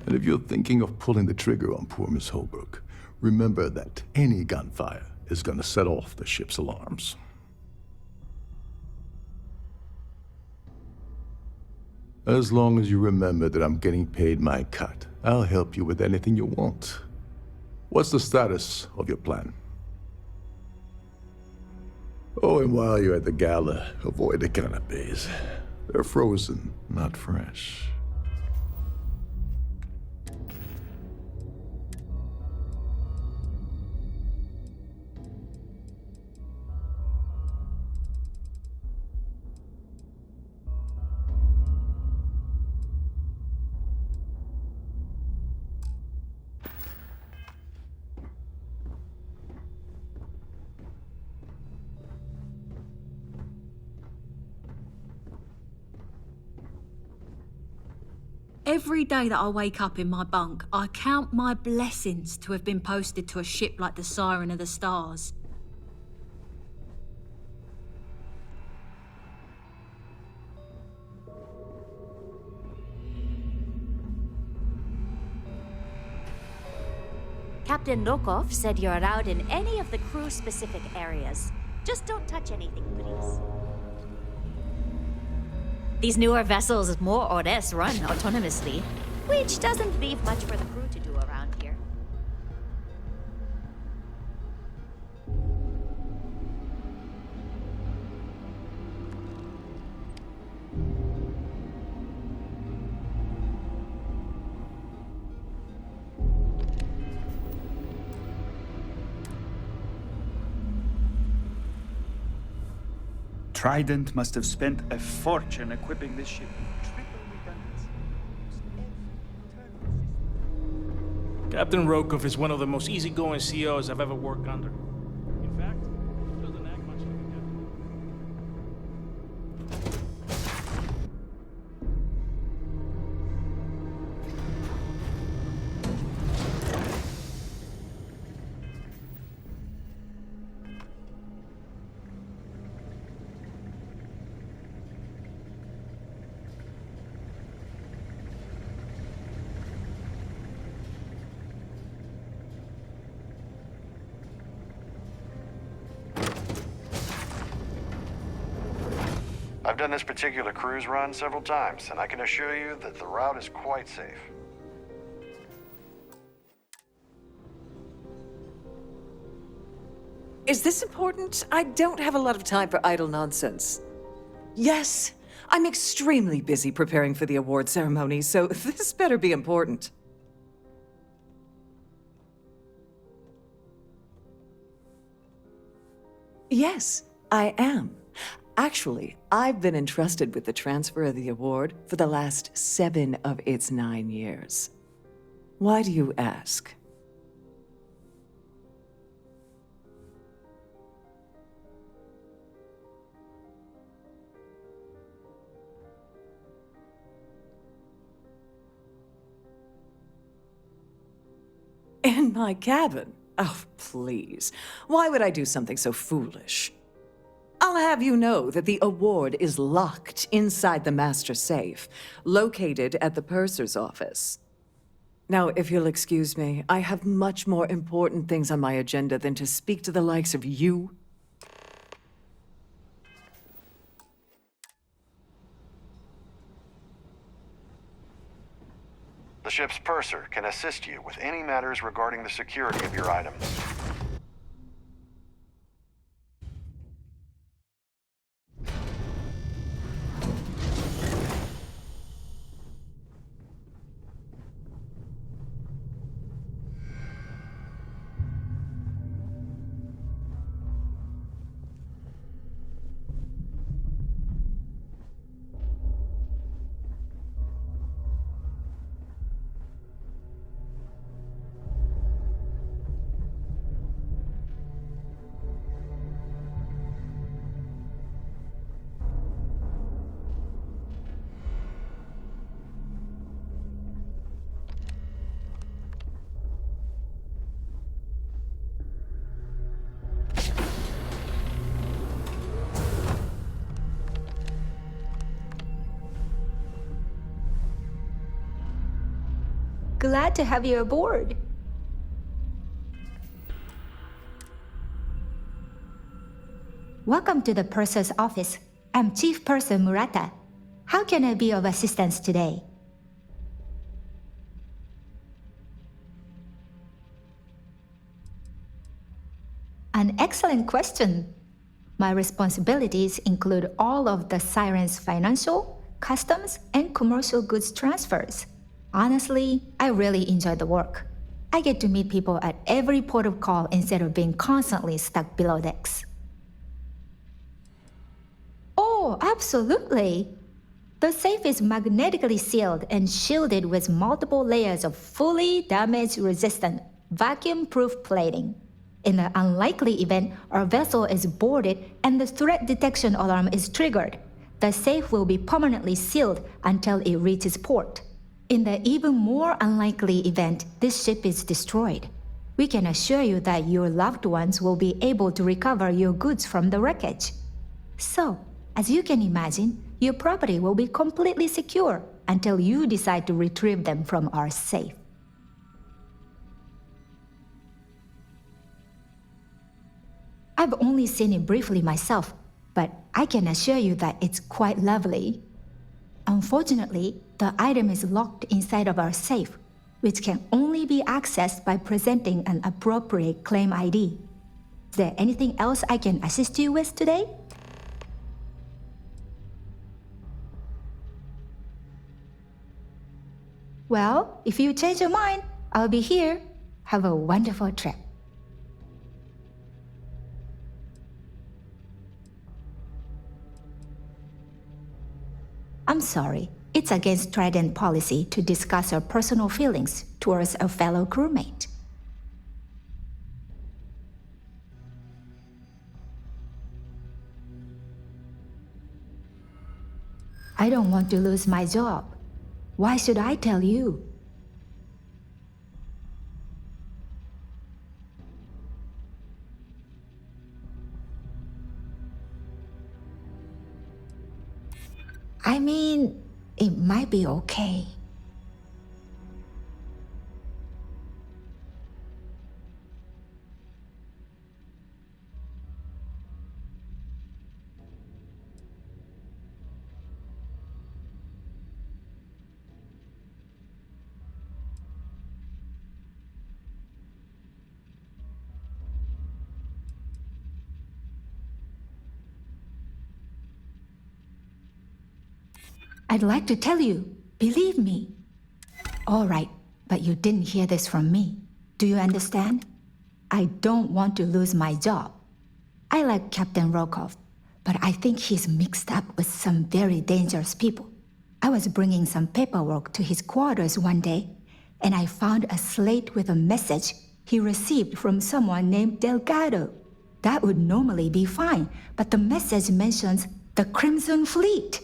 S19: And if you're thinking of pulling the trigger on poor Miss Holbrook, remember that any gunfire is gonna set off the ship's alarms. As long as you remember that I'm getting paid my cut, I'll help you with anything you want. What's the status of your plan? Oh, and while you're at the gala, avoid the canapes. They're frozen, not fresh.
S4: Every day that I wake up in my bunk, I count my blessings to have been posted to a ship like the Siren of the Stars.
S22: Captain Lokov said you're allowed in any of the crew-specific areas. Just don't touch anything, please. These newer vessels more or less run autonomously, which doesn't leave much for the crew to do around here.
S17: Trident must have spent a fortune equipping this ship with triple redundancy.
S23: Captain Rokov is one of the most easygoing CEOs I've ever worked under. In fact, doesn't act much like a captain.
S24: I've done this particular cruise run several times, and I can assure you that the route is quite safe.
S15: Is this important? I don't have a lot of time for idle nonsense. Yes, I'm extremely busy preparing for the award ceremony, so this better be important. Yes, I am. Actually, I've been entrusted with the transfer of the award for the last 7 of its 9 years. Why do you ask? my cabin? Oh, please. Why would I do something so foolish? I'll have you know that the award is locked inside the master safe, located at the purser's office. Now, if you'll excuse me, I have much more important things on my agenda than to speak to the likes of you.
S24: The ship's purser can assist you with any matters regarding the security of your items.
S6: Glad to have you aboard. Welcome to the Purser's office. I'm Chief Purser Murata. How can I be of assistance today? An excellent question. My responsibilities include all of the Siren's financial, customs, and commercial goods transfers. Honestly, I really enjoy the work. I get to meet people at every port of call instead of being constantly stuck below decks. Oh, absolutely! The safe is magnetically sealed and shielded with multiple layers of fully damage-resistant, vacuum-proof plating. In the unlikely event our vessel is boarded and the threat detection alarm is triggered, the safe will be permanently sealed until it reaches port. In the even more unlikely event this ship is destroyed, we can assure you that your loved ones will be able to recover your goods from the wreckage. So, as you can imagine, your property will be completely secure until you decide to retrieve them from our safe. I've only seen it briefly myself, but I can assure you that it's quite lovely. Unfortunately, the item is locked inside of our safe, which can only be accessed by presenting an appropriate claim ID. Is there anything else I can assist you with today? Well, if you change your mind, I'll be here. Have a wonderful trip. I'm sorry. It's against Trident policy to discuss our personal feelings towards a fellow crewmate. I don't want to lose my job. Why should I tell you? I mean, it might be okay. I'd like to tell you, believe me. All right, but you didn't hear this from me. Do you understand? I don't want to lose my job. I like Captain Rokov, but I think he's mixed up with some very dangerous people. I was bringing some paperwork to his quarters one day, and I found a slate with a message he received from someone named Delgado. That would normally be fine, but the message mentions the Crimson Fleet.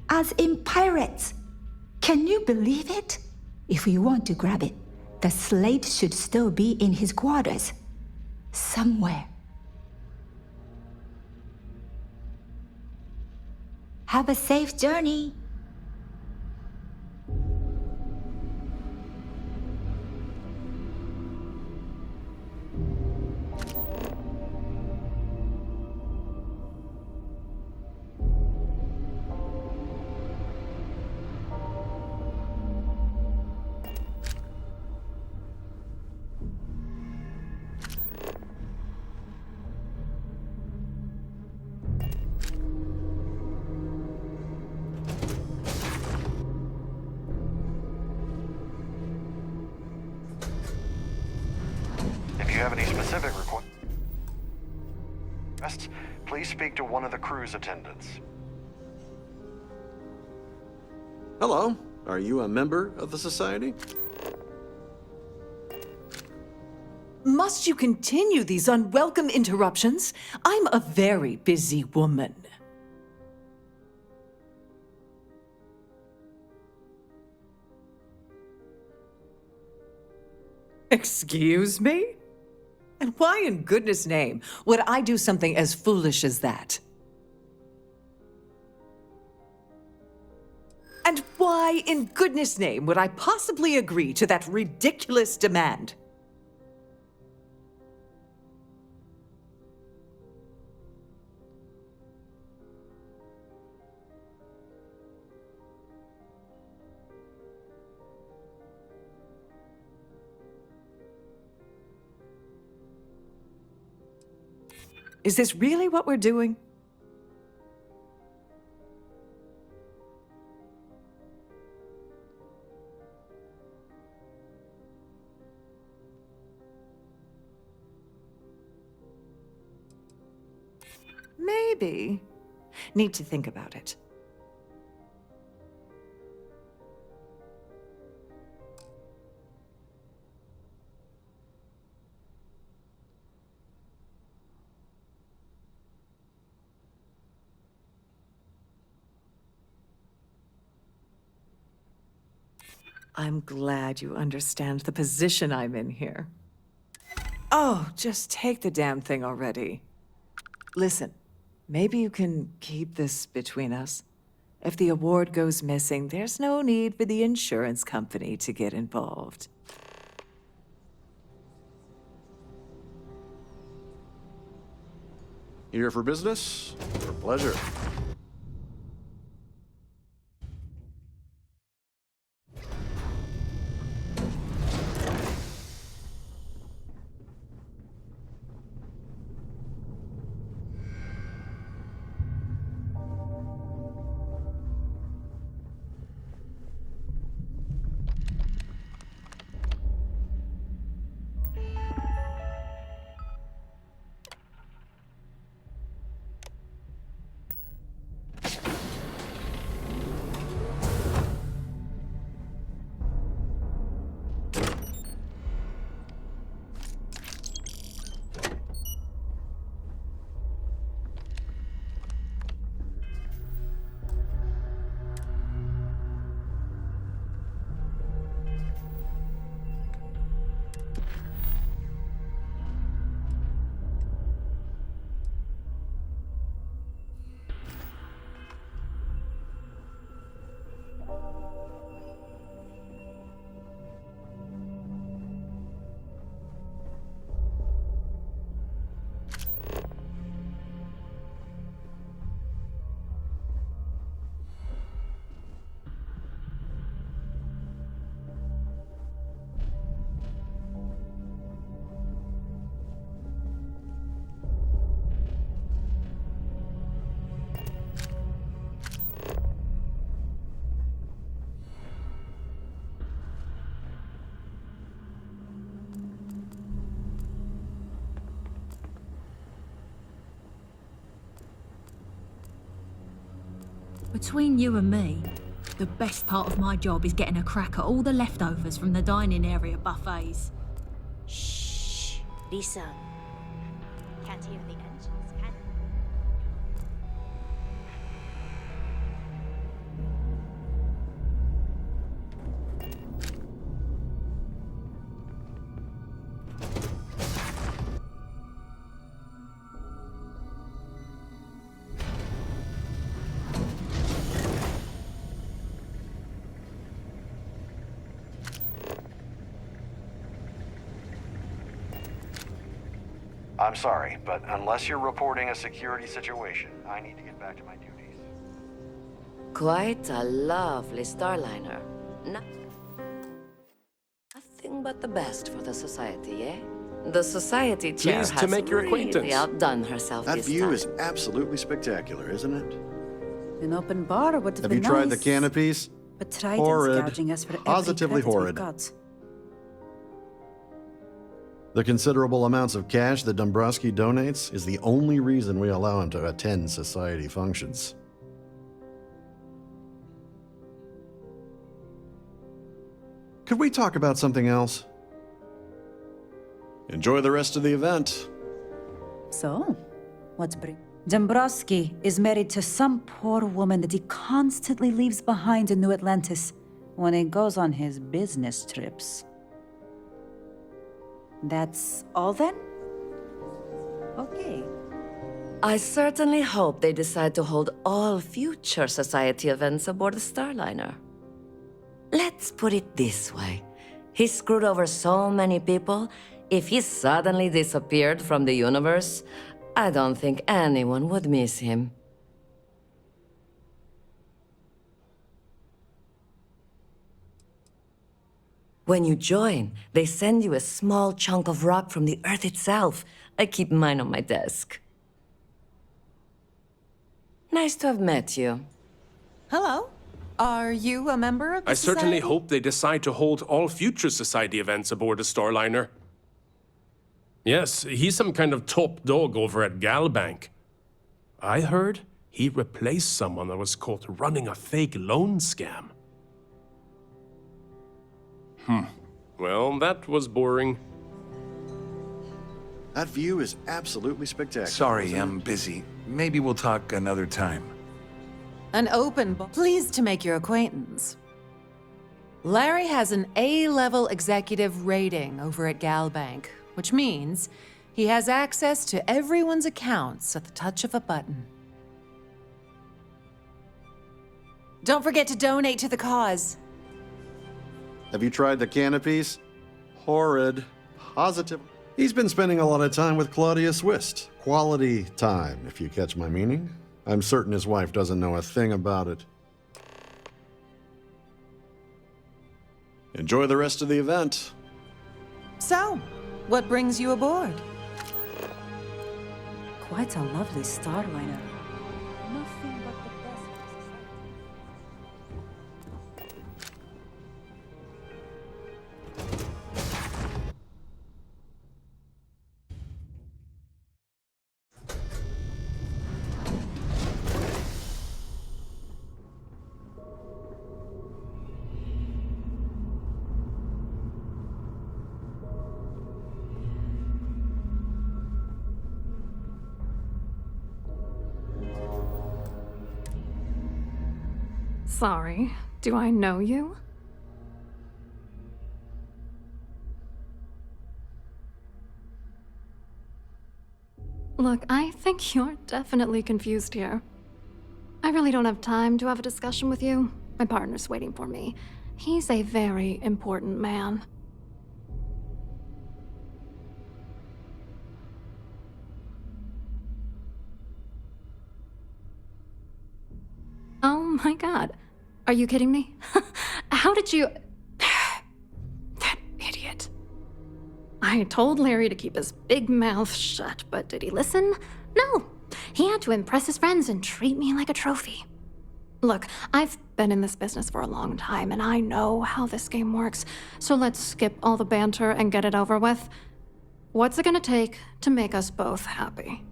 S6: As in pirates. Can you believe it? If you want to grab it, The slate should still be in his quarters. Somewhere. Have a safe journey.
S24: If you have any specific requests, please speak to one of the cruise attendants.
S7: Hello. Are you a member of the Society?
S15: Must you continue these unwelcome interruptions? I'm a very busy woman. Excuse me? And why in goodness name would I do something as foolish as that? And why in goodness name would I possibly agree to that ridiculous demand? Is this really what we're doing? Maybe. Need to think about it. I'm glad you understand the position I'm in here. Oh, just take the damn thing already. Listen, maybe you can keep this between us. If the award goes missing, there's no need for the insurance company to get involved.
S7: Here for business or pleasure?
S4: Between you and me, the best part of my job is getting a crack at all the leftovers from the dining area buffets.
S22: Shh. Lisa. Can't hear the engines, can you?
S24: I'm sorry, but unless you're reporting a security situation, I need to get back to my duties.
S2: Quite a lovely Starliner. Nothing but the best for the Society, eh? The Society chair
S9: Pleased
S2: has
S9: to make your
S2: really
S9: acquaintance.
S2: outdone herself
S24: That
S2: this
S24: view
S2: time.
S24: is absolutely spectacular, isn't it?
S12: An open bar would have
S24: Have
S12: been
S24: you tried
S12: nice.
S24: the canopies?
S12: But Triton's
S24: Horrid.
S12: gouging us for
S24: Positively
S12: every credit
S24: horrid.
S12: we've got.
S24: The considerable amounts of cash that Dombrowski donates is the only reason we allow him to attend society functions. Could we talk about something else? Enjoy the rest of the event.
S12: So, what's bring? Dombrowski is married to some poor woman that he constantly leaves behind in New Atlantis when he goes on his business trips. That's all then? Okay.
S2: I certainly hope they decide to hold all future Society events aboard the Starliner. Let's put it this way. He screwed over so many people. If he suddenly disappeared from the universe, I don't think anyone would miss him. When you join, they send you a small chunk of rock from the Earth itself. I keep mine on my desk. Nice to have met you.
S15: Hello. Are you a member of the
S9: I certainly
S15: Society?
S9: hope they decide to hold all future Society events aboard the Starliner. Yes, he's some kind of top dog over at Galbank. I heard he replaced someone that was caught running a fake loan scam. Well, that was boring.
S24: That view is absolutely spectacular.
S13: Sorry, I'm busy. Maybe we'll talk another time.
S15: An open bar. Pleased to make your acquaintance. Larry has an A-level executive rating over at Galbank, which means he has access to everyone's accounts at the touch of a button. Don't forget to donate to the cause.
S24: Have you tried the canopies? Horrid. Positive. He's been spending a lot of time with Claudia Swist. Quality time, if you catch my meaning. I'm certain his wife doesn't know a thing about it. Enjoy the rest of the event.
S15: So, what brings you aboard?
S12: Quite a lovely Starliner. Nothing but the best.
S25: Sorry, do I know you? Look, I think you're definitely confused here. I really don't have time to have a discussion with you. My partner's waiting for me. He's a very important man. Oh my god. Are you kidding me? How did you... That idiot. I told Larry to keep his big mouth shut, but did he listen? No. He had to impress his friends and treat me like a trophy. Look, I've been in this business for a long time, and I know how this game works, so let's skip all the banter and get it over with. What's it gonna take to make us both happy?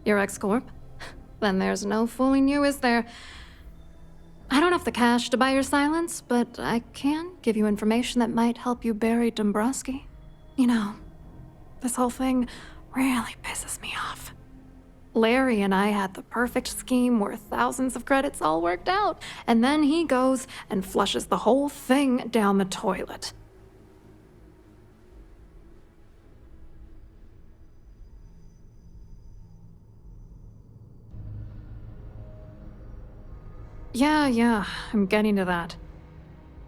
S25: Your ex-corp? Then there's no fooling you, is there? I don't have the cash to buy your silence, but I can give you information that might help you bury Dombrowski. You know, this whole thing really pisses me off. Larry and I had the perfect scheme where thousands of credits all worked out, and then he goes and flushes the whole thing down the toilet. Yeah, I'm getting to that.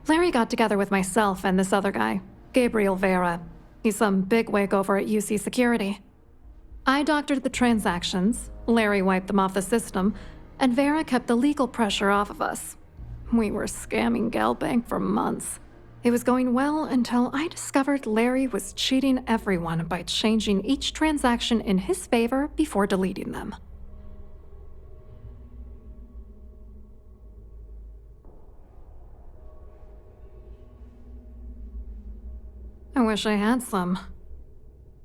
S25: Larry got together with myself and this other guy, Gabriel Vera. He's some bigwig over at UC Security. I doctored the transactions, Larry wiped them off the system, and Vera kept the legal pressure off of us. We were scamming Galbank for months. It was going well until I discovered Larry was cheating everyone by changing each transaction in his favor before deleting them. I wish I had some.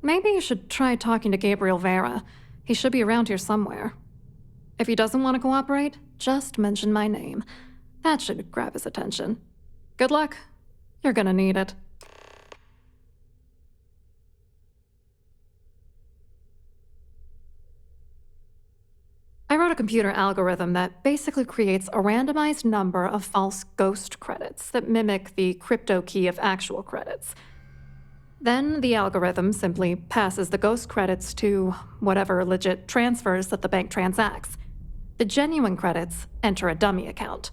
S25: Maybe you should try talking to Gabriel Vera. He should be around here somewhere. If he doesn't want to cooperate, just mention my name. That should grab his attention. Good luck. You're gonna need it. I wrote a computer algorithm that basically creates a randomized number of false ghost credits that mimic the crypto key of actual credits. Then the algorithm simply passes the ghost credits to whatever legit transfers that the bank transacts. The genuine credits enter a dummy account.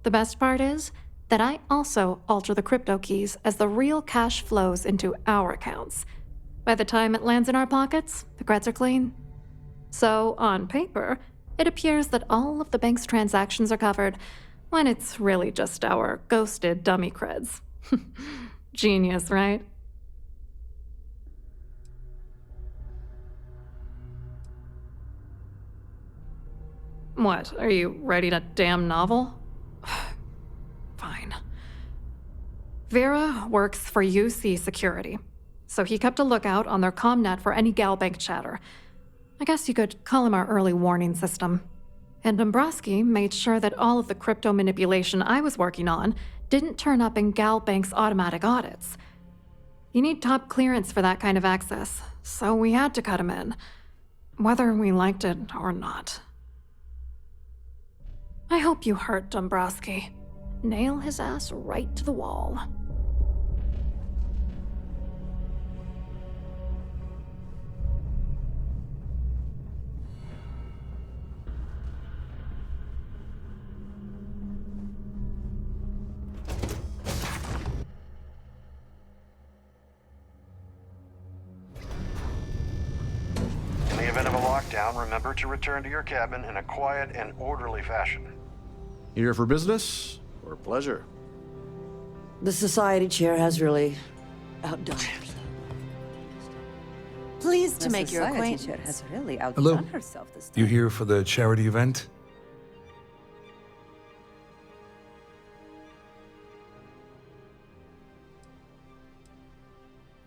S25: The best part is that I also alter the crypto keys as the real cash flows into our accounts. By the time it lands in our pockets, the creds are clean. So, on paper, it appears that all of the bank's transactions are covered, when it's really just our ghosted dummy creds. Genius, right? What, are you writing a damn novel? Fine. Vera works for UC Security, so he kept a lookout on their commnet for any Galbank chatter. I guess you could call him our early warning system. And Dombrowski made sure that all of the crypto manipulation I was working on didn't turn up in Galbank's automatic audits. You need top clearance for that kind of access, so we had to cut him in, whether we liked it or not. I hope you hurt Dombrowski. Nail his ass right to the wall.
S24: In the event of a lockdown, remember to return to your cabin in a quiet and orderly fashion. Here for business or pleasure?
S1: The society chair has really outdone herself. Pleased to make your acquaintance.
S12: Chair has really
S13: Hello.
S12: outdone herself this time.
S13: You here for the charity event?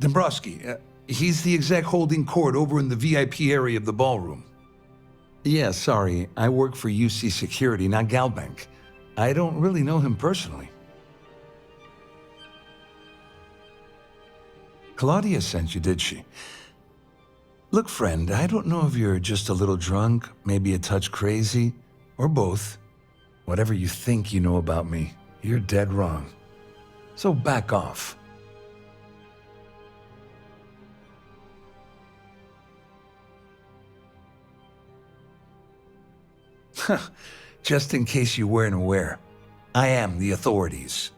S13: Dombrowski, he's the exec holding court over in the VIP area of the ballroom. Yeah, sorry, I work for UC Security, not Galbank. I don't really know him personally. Claudia sent you, did she? Look, friend, I don't know if you're just a little drunk, maybe a touch crazy, or both. Whatever you think you know about me, you're dead wrong. So back off. Just in case you weren't aware, I am the authorities.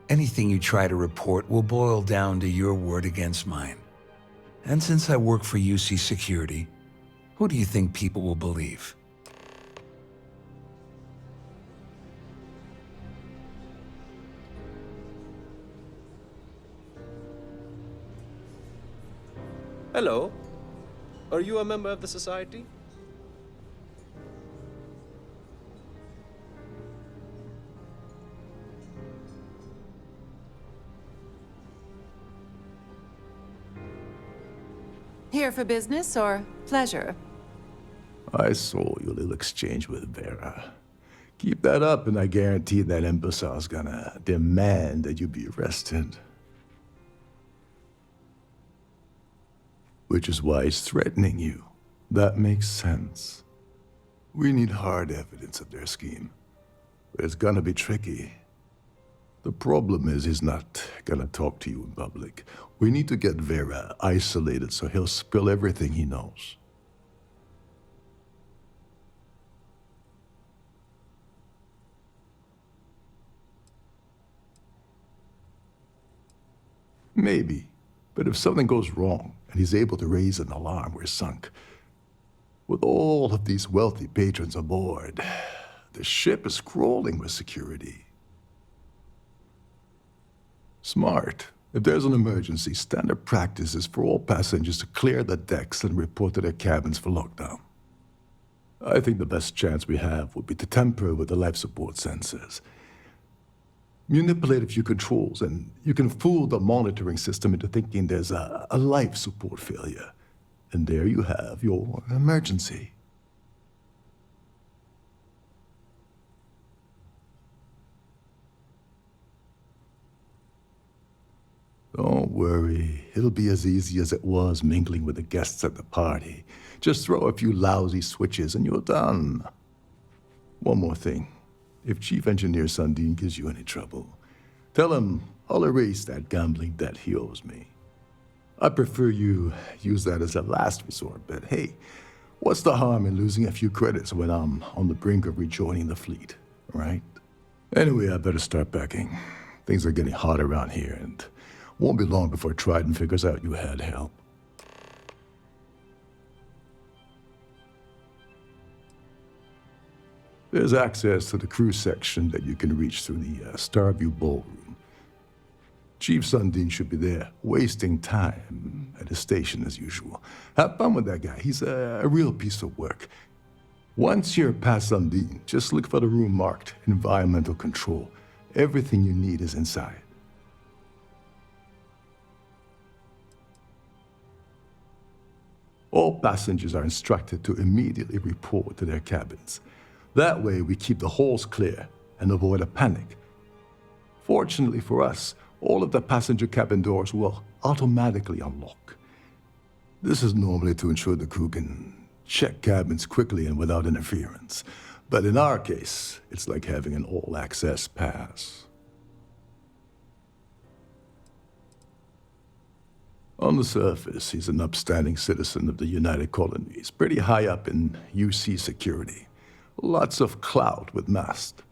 S13: Anything you try to report will boil down to your word against mine. And since I work for UC Security, who do you think people will believe?
S8: Hello. Are you a member of the society?
S15: Here for business or pleasure?
S19: I saw your little exchange with Vera. Keep that up, and I guarantee that imbecile's gonna demand that you be arrested. Which is why he's threatening you. That makes sense. We need hard evidence of their scheme. But it's gonna be tricky. The problem is he's not gonna talk to you in public. We need to get Vera isolated so he'll spill everything he knows. Maybe. But if something goes wrong and he's able to raise an alarm, we're sunk. With all of these wealthy patrons aboard, the ship is crawling with security. Smart. If there's an emergency, standard practice is for all passengers to clear the decks and report to their cabins for lockdown. I think the best chance we have would be to tamper with the life support sensors. Manipulate a few controls, and you can fool the monitoring system into thinking there's a life support failure. And there you have your emergency. Don't worry, it'll be as easy as it was mingling with the guests at the party. Just throw a few lousy switches and you're done. One more thing. If Chief Engineer Sundin gives you any trouble, tell him I'll erase that gambling debt he owes me. I prefer you use that as a last resort, but hey, what's the harm in losing a few credits when I'm on the brink of rejoining the fleet, right? Anyway, I better start packing. Things are getting hot around here, and won't be long before Trident figures out you had help. There's access to the crew section that you can reach through the Starview Ballroom. Chief Sundin should be there, wasting time at his station as usual. Have fun with that guy. He's a real piece of work. Once you're past Sundin, just look for the room marked Environmental Control. Everything you need is inside. All passengers are instructed to immediately report to their cabins. That way, we keep the halls clear and avoid a panic. Fortunately for us, all of the passenger cabin doors will automatically unlock. This is normally to ensure the crew can check cabins quickly and without interference. But in our case, it's like having an all-access pass. On the surface, he's an upstanding citizen of the United Colonies, pretty high up in UC security. Lots of clout with Mast.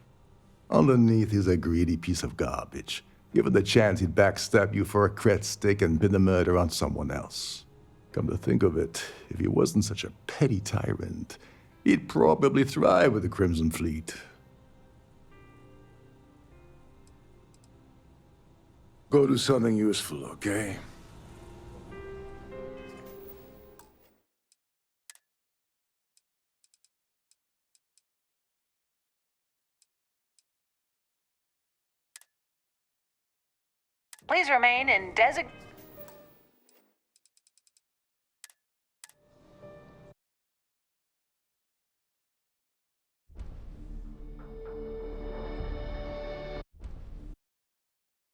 S19: Underneath, he's a greedy piece of garbage. Given the chance, he'd backstab you for a cret stick and pin the murder on someone else. Come to think of it, if he wasn't such a petty tyrant, he'd probably thrive with the Crimson Fleet. Go do something useful, okay?
S3: Please remain in